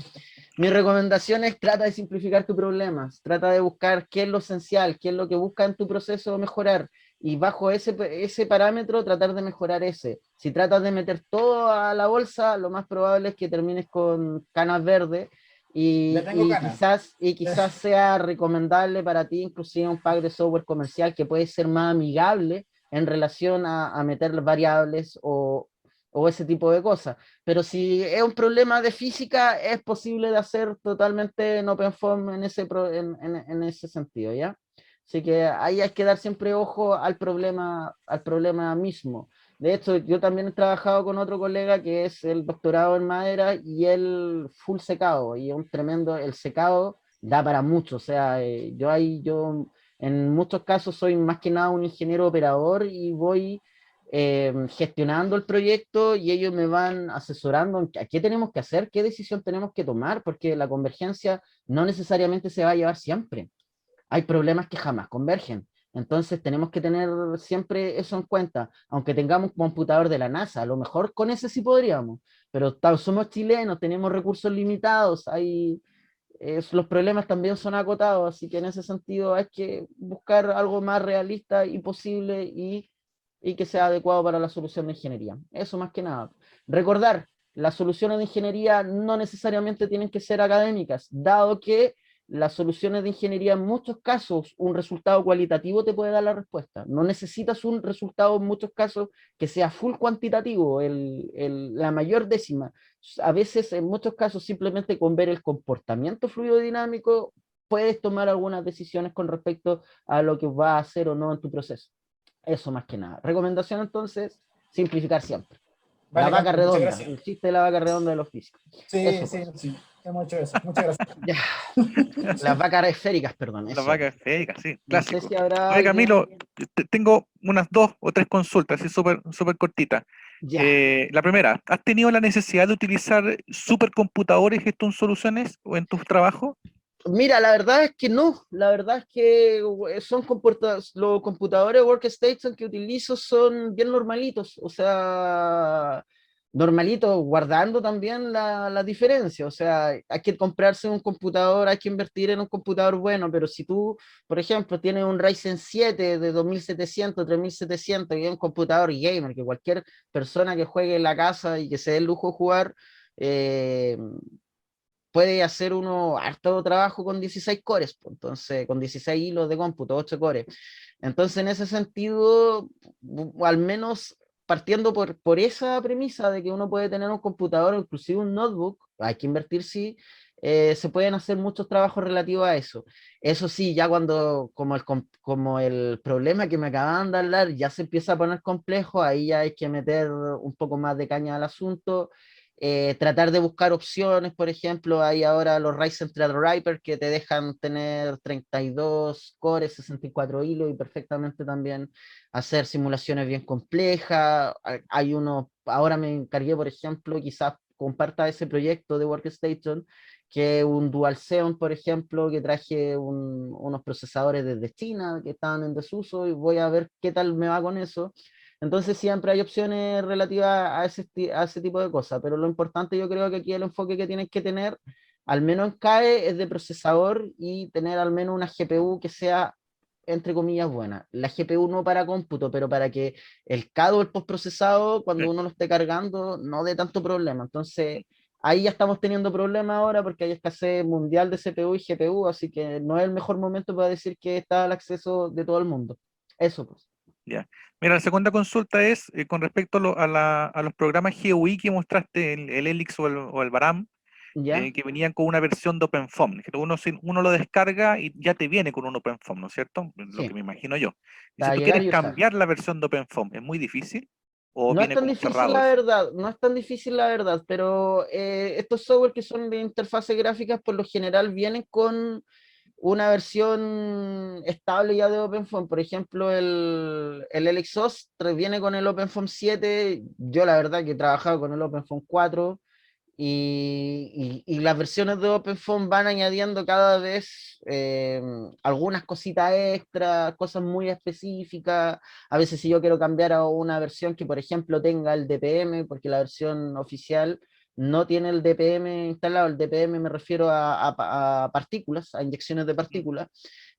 mi recomendación es trata de simplificar tus problemas, trata de buscar qué es lo esencial, qué es lo que busca en tu proceso mejorar y bajo ese parámetro tratar de mejorar ese. Si tratas de meter todo a la bolsa, lo más probable es que termines con canas verdes y, Ya tengo y ganas. quizás sea recomendable para ti inclusive un pack de software comercial que puede ser más amigable en relación a meter variables o ese tipo de cosas. Pero si es un problema de física, es posible de hacer totalmente en OpenFOAM en ese sentido, ¿ya? Así que ahí hay que dar siempre ojo al problema mismo. De hecho, yo también he trabajado con otro colega que es el doctorado en madera y el full secado, y es un tremendo, el secado da para mucho, o sea, yo en muchos casos soy más que nada un ingeniero operador y voy gestionando el proyecto y ellos me van asesorando en qué tenemos que hacer, qué decisión tenemos que tomar, porque la convergencia no necesariamente se va a llevar siempre. Hay problemas que jamás convergen. Entonces tenemos que tener siempre eso en cuenta, aunque tengamos un computador de la NASA, a lo mejor con ese sí podríamos, pero somos chilenos, tenemos recursos limitados, los problemas también son acotados, así que en ese sentido hay que buscar algo más realista y posible y que sea adecuado para la solución de ingeniería. Eso más que nada. Recordar, las soluciones de ingeniería no necesariamente tienen que ser académicas, dado que las soluciones de ingeniería en muchos casos un resultado cualitativo te puede dar la respuesta. No necesitas un resultado en muchos casos que sea full cuantitativo, la mayor décima. A veces, en muchos casos, simplemente con ver el comportamiento fluidodinámico, puedes tomar algunas decisiones con respecto a lo que va a hacer o no en tu proceso. Eso más que nada. Recomendación entonces, simplificar siempre. Vale, La vaca Camilo, muchas redonda, gracias. el chiste de la vaca redonda de los físicos. Sí, Eso, sí, pues. sí. Hemos hecho eso. Muchas gracias. Ya. Las vacas esféricas, perdón. Las Eso. vacas esféricas, sí, No sé clásico. si habrá Oye, alguien. Camilo, tengo unas 2 o 3 consultas, así súper cortitas. Ya. La primera, ¿has tenido la necesidad de utilizar supercomputadores en tus soluciones o en tus trabajos? Mira, la verdad es que no, la verdad es que los computadores workstation que utilizo son bien normalitos, o sea, normalitos, guardando también la diferencia, o sea, hay que comprarse un computador, hay que invertir en un computador bueno, pero si tú, por ejemplo, tienes un Ryzen 7 de 2700, 3700 y es un computador gamer, que cualquier persona que juegue en la casa y que se dé el lujo de jugar, eh, puede hacer uno harto trabajo con 16 cores, pues, entonces con 16 hilos de cómputo, 8 cores. Entonces, en ese sentido, al menos partiendo por esa premisa de que uno puede tener un computador o inclusive un notebook, hay que invertir, sí, se pueden hacer muchos trabajos relativos a eso. Eso sí, ya cuando, como el problema que me acaban de hablar ya se empieza a poner complejo, ahí ya hay que meter un poco más de caña al asunto, tratar de buscar opciones, por ejemplo, hay ahora los Ryzen Threadripper que te dejan tener 32 cores, 64 hilos y perfectamente también hacer simulaciones bien complejas. Hay uno, ahora me encargué, por ejemplo, quizás comparta ese proyecto de Workstation, que un Dual Xeon, por ejemplo, que traje unos procesadores desde China que estaban en desuso y voy a ver qué tal me va con eso. Entonces siempre hay opciones relativas a ese tipo de cosas, pero lo importante yo creo que aquí el enfoque que tienes que tener, al menos en CAE, es de procesador y tener al menos una GPU que sea, entre comillas, buena. La GPU no para cómputo, pero para que el CAD o el postprocesado, cuando uno lo esté cargando, no dé tanto problema. Entonces, ahí ya estamos teniendo problemas ahora porque hay escasez mundial de CPU y GPU, así que no es el mejor momento para decir que está al acceso de todo el mundo. Eso pues. Ya. Mira, la segunda consulta es con respecto a los programas GUI que mostraste, el Helix o el Baram, ¿Ya? que venían con una versión de OpenFOAM, que uno lo descarga y ya te viene con un OpenFOAM, ¿no es cierto? Lo que Sí, me imagino yo. Y si para tú llegar quieres y usar. cambiar la versión de OpenFOAM, ¿es muy difícil? ¿O No es viene tan como difícil cerrado la eso? verdad, no es tan difícil la verdad, pero estos software que son de interfaces gráficas por lo general vienen con una versión estable ya de OpenFOAM. Por ejemplo, el LXOS viene con el OpenFOAM 7. Yo la verdad que he trabajado con el OpenFOAM 4 y las versiones de OpenFOAM van añadiendo cada vez algunas cositas extras, cosas muy específicas. A veces si yo quiero cambiar a una versión que, por ejemplo, tenga el DPM, porque la versión oficial no tiene el DPM instalado. El DPM me refiero a partículas, a inyecciones de partículas.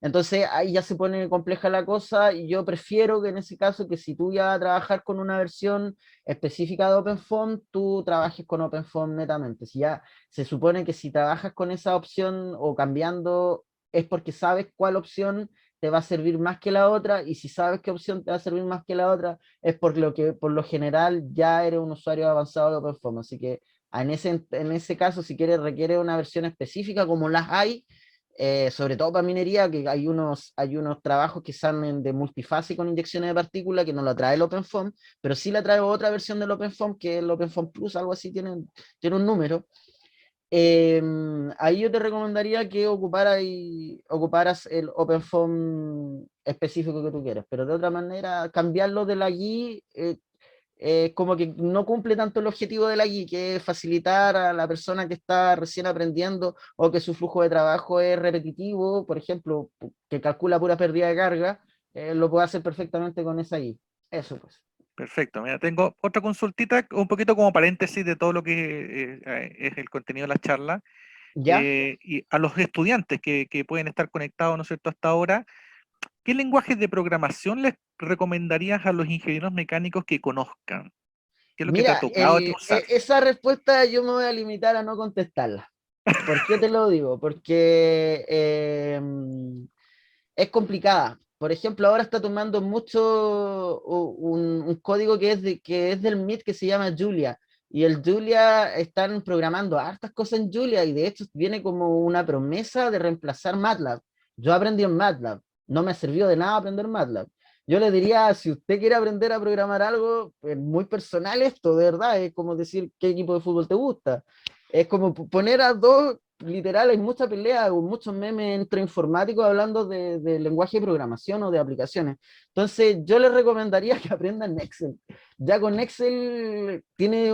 Entonces ahí ya se pone compleja la cosa y yo prefiero que en ese caso que si tú ya vas a trabajar con una versión específica de OpenFOAM, tú trabajes con OpenFOAM netamente. Si ya se supone que si trabajas con esa opción o cambiando es porque sabes cuál opción te va a servir más que la otra, y si sabes qué opción te va a servir más que la otra es por lo que por lo general ya eres un usuario avanzado de OpenFOAM. Así que en ese caso, si quieres, requiere una versión específica como las hay, sobre todo para minería, que hay unos trabajos que salen de multifase con inyecciones de partículas que no lo trae el OpenFOAM, pero sí la trae otra versión del OpenFOAM, que es el OpenFOAM Plus, algo así, tiene un número. Ahí yo te recomendaría que ocuparas el OpenFOAM específico que tú quieras, pero de otra manera, cambiarlo de la GUI como que no cumple tanto el objetivo de la GUI, que es facilitar a la persona que está recién aprendiendo o que su flujo de trabajo es repetitivo, por ejemplo, que calcula pura pérdida de carga, lo puede hacer perfectamente con esa GUI. Eso pues. Perfecto. Mira, tengo otra consultita, un poquito como paréntesis de todo lo que es el contenido de la charla. ¿Ya? Y a los estudiantes que pueden estar conectados, ¿no es cierto?, hasta ahora, ¿qué lenguajes de programación les recomendarías a los ingenieros mecánicos que conozcan? ¿Qué es lo que te ha Mira, tocado a ti usar? esa respuesta yo me voy a limitar a no contestarla. ¿Por qué te lo digo? Porque es complicada. Por ejemplo, ahora está tomando mucho un código que es del MIT que se llama Julia. Y el Julia están programando hartas cosas en Julia y de hecho viene como una promesa de reemplazar MATLAB. Yo aprendí en MATLAB, no me sirvió de nada aprender MATLAB. Yo le diría, si usted quiere aprender a programar algo, es muy personal esto, de verdad, es como decir qué equipo de fútbol te gusta. Es como poner a dos, literal, hay mucha pelea, muchos memes entre informáticos hablando de lenguaje de programación o de aplicaciones. Entonces, yo les recomendaría que aprendan Excel. Ya con Excel tiene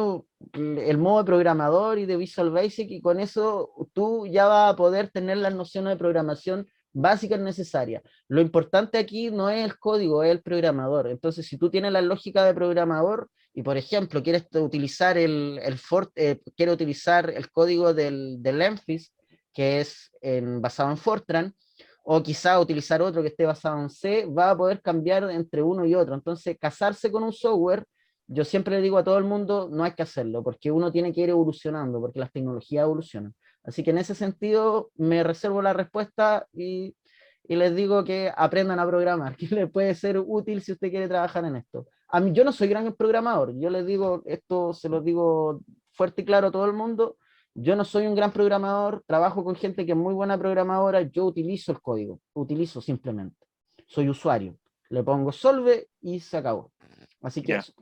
el modo de programador y de Visual Basic, y con eso tú ya vas a poder tener las nociones de programación básicas necesarias. Lo importante aquí no es el código, es el programador. Entonces, si tú tienes la lógica de programador y, por ejemplo, quieres utilizar quieres utilizar el código del Enfis, que es basado en Fortran, o quizá utilizar otro que esté basado en C, va a poder cambiar entre uno y otro. Entonces, casarse con un software, yo siempre le digo a todo el mundo, no hay que hacerlo, porque uno tiene que ir evolucionando, porque las tecnologías evolucionan. Así que en ese sentido me reservo la respuesta y les digo que aprendan a programar, que les puede ser útil si usted quiere trabajar en esto. A mí, yo no soy gran programador, yo les digo, esto se lo digo fuerte y claro a todo el mundo, yo no soy un gran programador, trabajo con gente que es muy buena programadora, yo utilizo el código, utilizo simplemente. Soy usuario, le pongo solve y se acabó. Así que Ya. eso.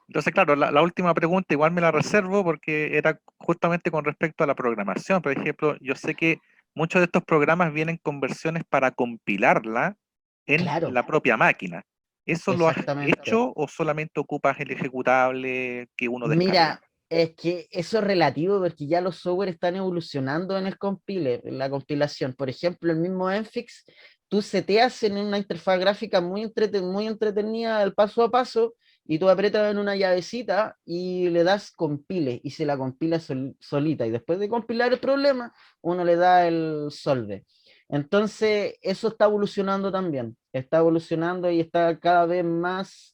Entonces, claro, la última pregunta igual me la reservo porque era justamente con respecto a la programación. Por ejemplo, yo sé que muchos de estos programas vienen con versiones para compilarla en Claro, la propia máquina. ¿Eso lo has exactamente. hecho o solamente ocupas el ejecutable que uno descarga? Mira, es que eso es relativo porque ya los software están evolucionando en el compiler, en la compilación. Por ejemplo, el mismo Enfix, tú seteas en una interfaz gráfica muy entretenida el paso a paso y tú aprietas en una llavecita y le das compile y se la compila solita. Y después de compilar el problema, uno le da el solve. Entonces, eso está evolucionando también. Está evolucionando y está cada vez más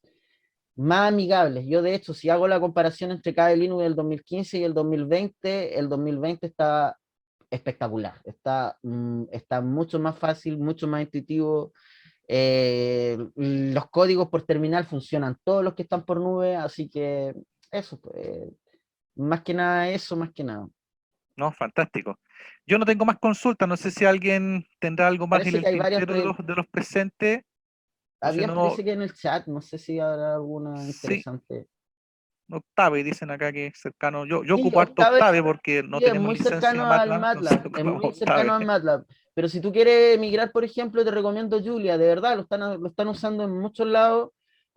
amigables. Yo, de hecho, si hago la comparación entre KDE Linux del 2015 y el 2020 está espectacular. Está mucho más fácil, mucho más intuitivo. Los códigos por terminal funcionan, todos los que están por nube, así que eso, pues, más que nada eso, más que nada. No, fantástico. Yo no tengo más consultas, no sé si alguien tendrá algo más en Parece el que hay varias, tintero de los presentes, o si no, parece que en el chat, no sé si habrá alguna sí, interesante. Octave, dicen acá que es cercano. Yo Sí, ocupo harto Octave. Octave porque no Sí, es tenemos muy licencia cercano al MATLAB, entonces MATLAB, es ocupamos muy cercano Octave. al MATLAB. Pero si tú quieres migrar, por ejemplo, te recomiendo Julia, de verdad, lo están usando en muchos lados.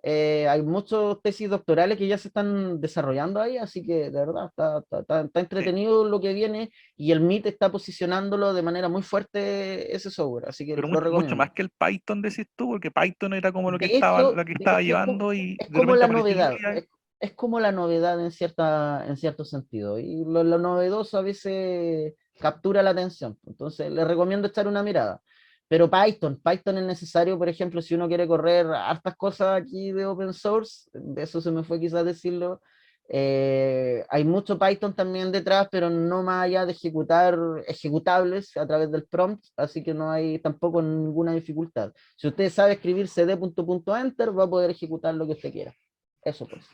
Hay muchos tesis doctorales que ya se están desarrollando ahí, así que de verdad está Sí, entretenido lo que viene y el MIT está posicionándolo de manera muy fuerte ese software, así que pero lo mucho recomiendo. más que el Python, decís tú, porque Python era como lo que De estaba, hecho, la que de estaba hecho llevando y es de como repente la apareció novedad, Julia. es como la novedad en cierto sentido. Y lo novedoso a veces captura la atención. Entonces, les recomiendo echar una mirada. Pero Python es necesario, por ejemplo, si uno quiere correr hartas cosas aquí de open source, de eso se me fue quizás decirlo. Hay mucho Python también detrás, pero no más allá de ejecutar ejecutables a través del prompt, así que no hay tampoco ninguna dificultad. Si usted sabe escribir cd.enter, va a poder ejecutar lo que usted quiera. Eso pues.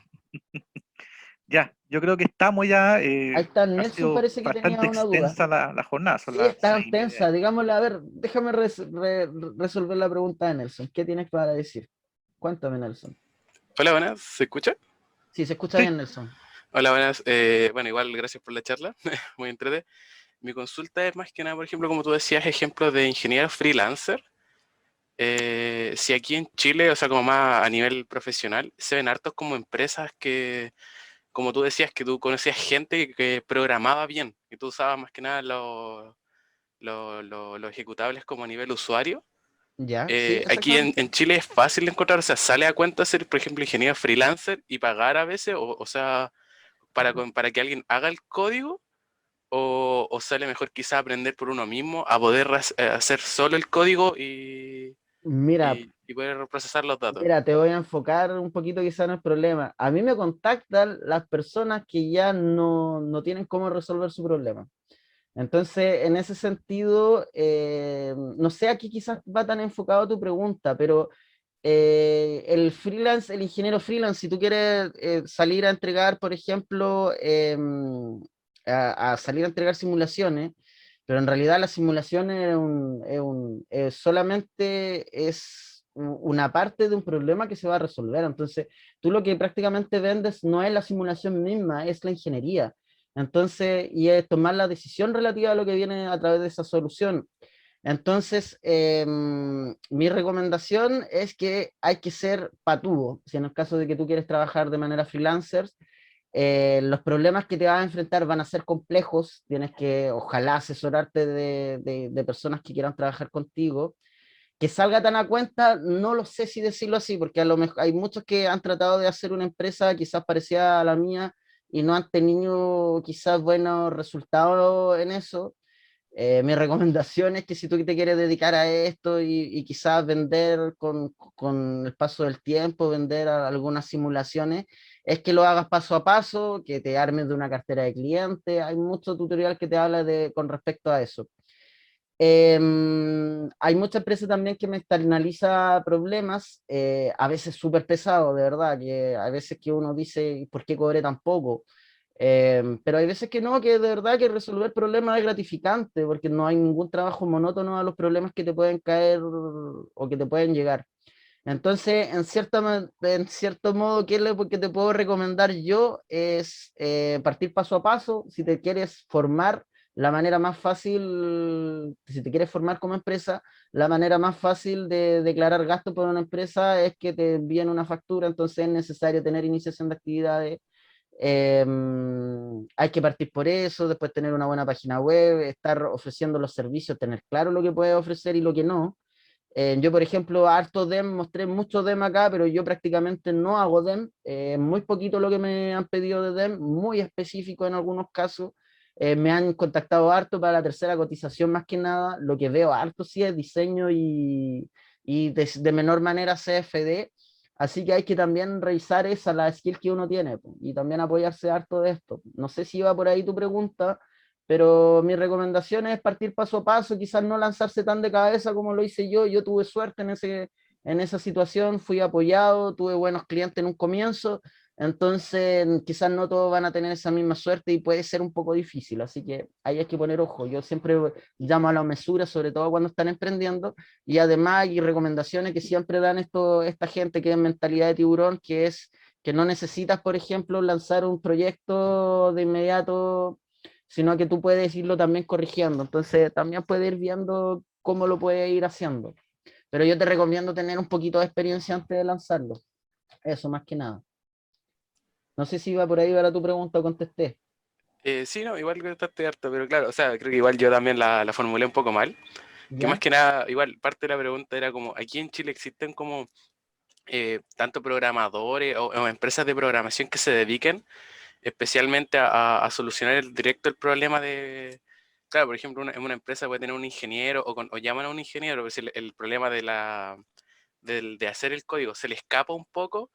Ya, yo creo que estamos ya, Ahí está, ha Nelson sido parece que tenía bastante una duda. extensa la jornada, son Sí, las está 6:30. tensa, digámosle, a ver, déjame resolver la pregunta de Nelson. ¿Qué tienes para decir? Cuéntame, Nelson. Hola, buenas, ¿se escucha? Sí, se escucha Sí, bien, Nelson. Hola, buenas. Bueno, igual, gracias por la charla, muy entrete. Mi consulta es más que nada, por ejemplo, como tú decías, ejemplos de ingenieros freelancer. Si aquí en Chile, o sea, como más a nivel profesional, se ven hartos como empresas que, como tú decías, que tú conocías gente que programaba bien, y tú usabas más que nada los ejecutables como a nivel usuario. Ya, sí, Aquí exactamente. en Chile es fácil de encontrar, o sea, sale a cuenta ser, por ejemplo, ingeniero freelancer y pagar a veces, o sea, para que alguien haga el código, o sale mejor quizá aprender por uno mismo a poder hacer solo el código Mira, y poder procesar los datos. Mira, te voy a enfocar un poquito quizá en el problema. A mí me contactan las personas que ya no tienen cómo resolver su problema. Entonces, en ese sentido, no sé, aquí quizás va tan enfocado tu pregunta, pero el freelance, el ingeniero freelance, si tú quieres salir a entregar, por ejemplo, a salir a entregar simulaciones, pero en realidad la simulación solamente es una parte de un problema que se va a resolver. Entonces, tú lo que prácticamente vendes no es la simulación misma, es la ingeniería. Entonces, y es tomar la decisión relativa a lo que viene a través de esa solución. Entonces, mi recomendación es que hay que ser patudo. Si en el caso de que tú quieres trabajar de manera freelancer, los problemas que te vas a enfrentar van a ser complejos. Tienes que, ojalá, asesorarte de personas que quieran trabajar contigo. Que salga tan a cuenta, no lo sé si decirlo así, porque a lo mejor hay muchos que han tratado de hacer una empresa quizás parecida a la mía y no han tenido quizás buenos resultados en eso. Mi recomendación es que si tú te quieres dedicar a esto y quizás vender con el paso del tiempo, vender algunas simulaciones, es que lo hagas paso a paso, que te armes de una cartera de clientes. Hay mucho tutorial que te habla con respecto a eso. Hay mucha empresa también que me externaliza problemas, a veces súper pesados, de verdad, que a veces que uno dice, ¿por qué cobré tan poco? Pero hay veces que no, que de verdad que resolver problemas es gratificante, porque no hay ningún trabajo monótono a los problemas que te pueden caer o que te pueden llegar. Entonces, en cierto modo, ¿qué es lo que te puedo recomendar yo? Es partir paso a paso. Si te quieres formar, la manera más fácil, si te quieres formar como empresa, la manera más fácil de declarar gastos por una empresa es que te envíen una factura, entonces es necesario tener iniciación de actividades. Hay que partir por eso, después tener una buena página web, estar ofreciendo los servicios, tener claro lo que puedes ofrecer y lo que no. Yo, por ejemplo, harto DEM, mostré mucho DEM acá, pero yo prácticamente no hago DEM. Muy poquito lo que me han pedido de DEM, muy específico en algunos casos. Me han contactado harto para la tercera cotización más que nada. Lo que veo harto sí es diseño y de menor manera CFD. Así que hay que también revisar esa, la skill que uno tiene, po, y también apoyarse harto de esto. No sé si iba por ahí tu pregunta, pero mi recomendación es partir paso a paso, quizás no lanzarse tan de cabeza como lo hice yo. Yo tuve suerte en esa situación, fui apoyado, tuve buenos clientes en un comienzo, entonces quizás no todos van a tener esa misma suerte y puede ser un poco difícil, así que ahí hay que poner ojo. Yo siempre llamo a la mesura, sobre todo cuando están emprendiendo, y además hay recomendaciones que siempre dan esta gente que es mentalidad de tiburón, que es que no necesitas, por ejemplo, lanzar un proyecto de inmediato, sino que tú puedes irlo también corrigiendo. Entonces, también puedes ir viendo cómo lo puedes ir haciendo. Pero yo te recomiendo tener un poquito de experiencia antes de lanzarlo. Eso, más que nada. No sé si iba por ahí para tu pregunta o contesté. Sí, no, igual contestaste harto, pero claro, o sea, creo que igual yo también la formulé un poco mal. Que más ¿Ya? que nada, igual parte de la pregunta era como, aquí en Chile existen como tanto programadores o empresas de programación que se dediquen especialmente a solucionar directo el problema de, claro, por ejemplo, en una empresa puede tener un ingeniero o llaman a un ingeniero, pero si el problema de hacer el código se le escapa un poco,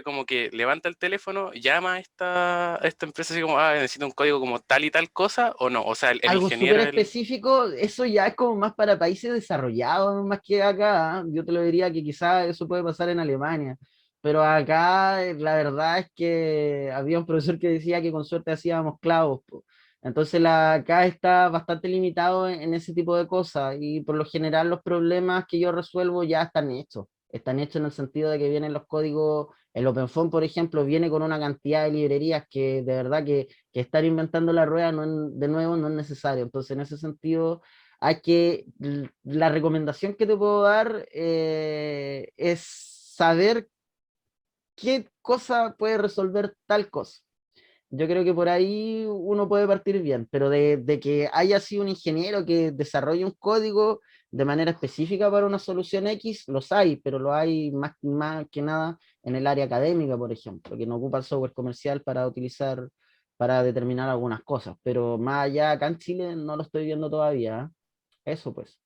como que levanta el teléfono, llama a esta empresa así como, necesito un código como tal y tal cosa, o no, o sea, el Algo súper ingeniero, el... específico, eso ya es como más para países desarrollados, más que acá. Yo te lo diría que quizás eso puede pasar en Alemania, pero acá la verdad es que había un profesor que decía que con suerte hacíamos clavos, po. Entonces acá está bastante limitado en ese tipo de cosas y por lo general los problemas que yo resuelvo ya están hechos en el sentido de que vienen los códigos. El OpenFOAM, por ejemplo, viene con una cantidad de librerías que de verdad que estar inventando la rueda de nuevo no es necesario. Entonces, en ese sentido, la recomendación que te puedo dar es saber qué cosa puede resolver tal cosa. Yo creo que por ahí uno puede partir bien, pero de que haya sido un ingeniero que desarrolle un código de manera específica para una solución X, los hay, pero lo hay más que nada en el área académica, por ejemplo, que no ocupa el software comercial para utilizar, para determinar algunas cosas, pero más allá acá en Chile no lo estoy viendo todavía, ¿eh? Eso pues.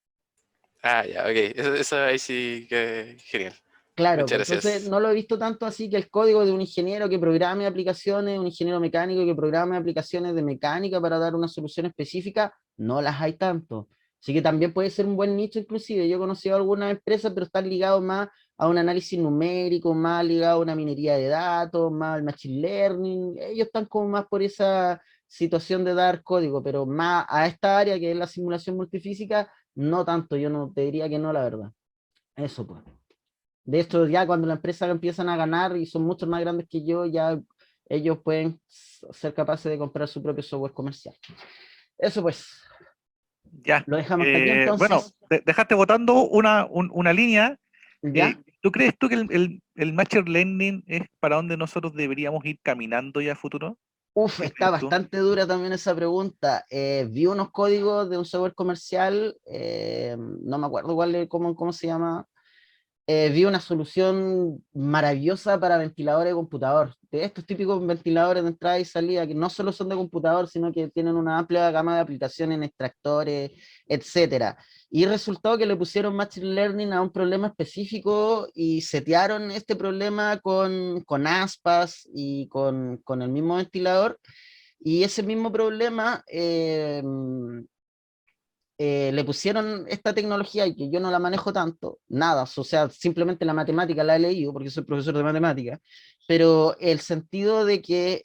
Ah, ya, ok, eso ahí sí que genial. Claro, Muchas pues entonces gracias. no lo he visto tanto así que el código de un ingeniero que programe aplicaciones, un ingeniero mecánico que programe aplicaciones de mecánica para dar una solución específica, no las hay tanto. Así que también puede ser un buen nicho inclusive. Yo he conocido algunas empresas, pero están ligados más a un análisis numérico, más ligado a una minería de datos, más al machine learning. Ellos están como más por esa situación de dar código, pero más a esta área que es la simulación multifísica, no tanto. Yo no te diría que no, la verdad. Eso pues. De hecho, ya cuando las empresas empiezan a ganar y son mucho más grandes que yo, ya ellos pueden ser capaces de comprar su propio software comercial. Eso pues, Ya. lo dejamos hasta aquí Bueno, entonces. dejaste votando una línea. ¿Ya? ¿Tú crees que el Machine Learning es para donde nosotros deberíamos ir caminando ya a futuro? Uf, ¿Qué está crees tú? bastante dura también esa pregunta. Vi unos códigos de un software comercial, no me acuerdo cómo se llama. Vi una solución maravillosa para ventiladores de computador. De estos típicos ventiladores de entrada y salida que no solo son de computador, sino que tienen una amplia gama de aplicaciones en extractores, etcétera. Y resultó que le pusieron Machine Learning a un problema específico y setearon este problema con aspas y con el mismo ventilador. Y ese mismo problema le pusieron esta tecnología y que yo no la manejo tanto, nada, o sea, simplemente la matemática la he leído porque soy profesor de matemática, pero el sentido de que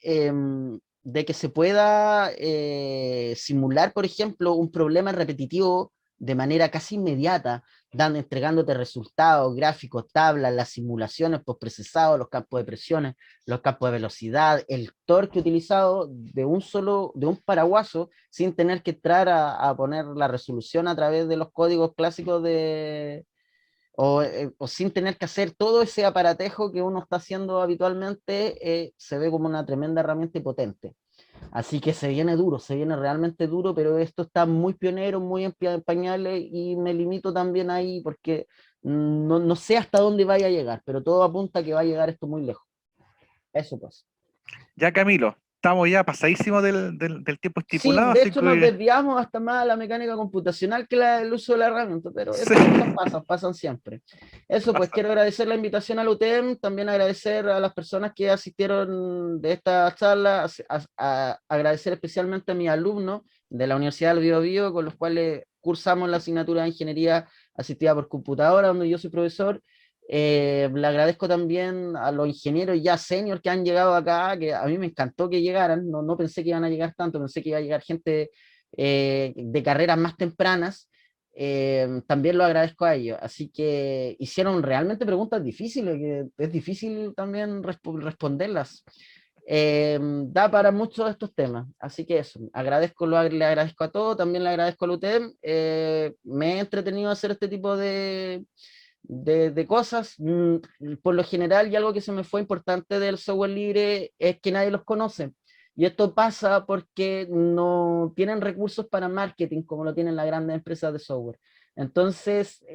se pueda simular, por ejemplo, un problema repetitivo de manera casi inmediata, entregándote resultados, gráficos, tablas, las simulaciones postprocesados, los campos de presiones, los campos de velocidad, el torque utilizado de un paraguaso, sin tener que entrar a poner la resolución a través de los códigos clásicos o sin tener que hacer todo ese aparatejo que uno está haciendo habitualmente, se ve como una tremenda herramienta y potente. Así que se viene duro, se viene realmente duro, pero esto está muy pionero, muy en pañales, y me limito también ahí porque no sé hasta dónde vaya a llegar, pero todo apunta a que va a llegar esto muy lejos. Eso pues. Ya, Camilo, estamos ya pasadísimos del tiempo Sí, estipulado, de así hecho nos que desviamos hasta más a la mecánica computacional que el uso de la herramienta, pero sí, estas cosas pasan siempre. Eso, pues pasa. quiero agradecer la invitación al UTEM, también agradecer a las personas que asistieron de esta charla, agradecer especialmente a mis alumnos de la Universidad del Biobío, con los cuales cursamos la asignatura de Ingeniería Asistida por Computadora, donde yo soy profesor. Le agradezco también a los ingenieros ya senior que han llegado acá, que a mí me encantó que llegaran, no pensé que iban a llegar tanto, pensé que iba a llegar gente de carreras más tempranas. También lo agradezco a ellos, así que hicieron realmente preguntas difíciles, que es difícil también responderlas. Da para muchos de estos temas, así que eso, le agradezco a todos, también le agradezco al UTEM. Me he entretenido a hacer este tipo de cosas. Por lo general, y algo que se me fue importante del software libre es que nadie los conoce. Y esto pasa porque no tienen recursos para marketing como lo tienen las grandes empresas de software. Entonces,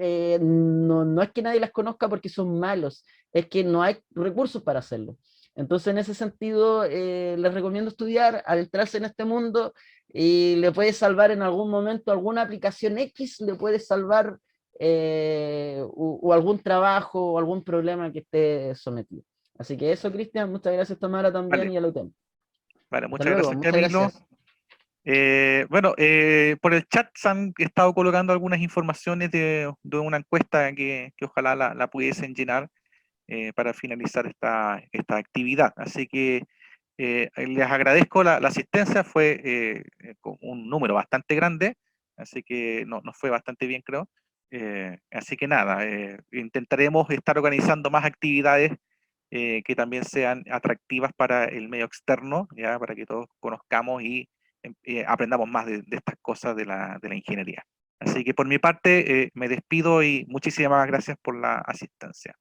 no es que nadie las conozca porque son malos, es que no hay recursos para hacerlo. Entonces, en ese sentido, les recomiendo estudiar, adentrarse en este mundo, y le puede salvar en algún momento alguna aplicación X, le puede salvar o algún trabajo o algún problema que esté sometido. Así que eso, Cristian, muchas gracias, Tamara, también, Vale, y a la UTEM. vale, Hasta muchas luego, gracias, muchas Camilo. gracias. Bueno, por el chat se han estado colocando algunas informaciones de una encuesta que ojalá la pudiesen llenar para finalizar esta actividad. Así que les agradezco la asistencia, fue con un número bastante grande, así que nos fue bastante bien, creo. Así que nada, intentaremos estar organizando más actividades que también sean atractivas para el medio externo, ya para que todos conozcamos y aprendamos más de estas cosas de la ingeniería. Así que por mi parte me despido y muchísimas gracias por la asistencia.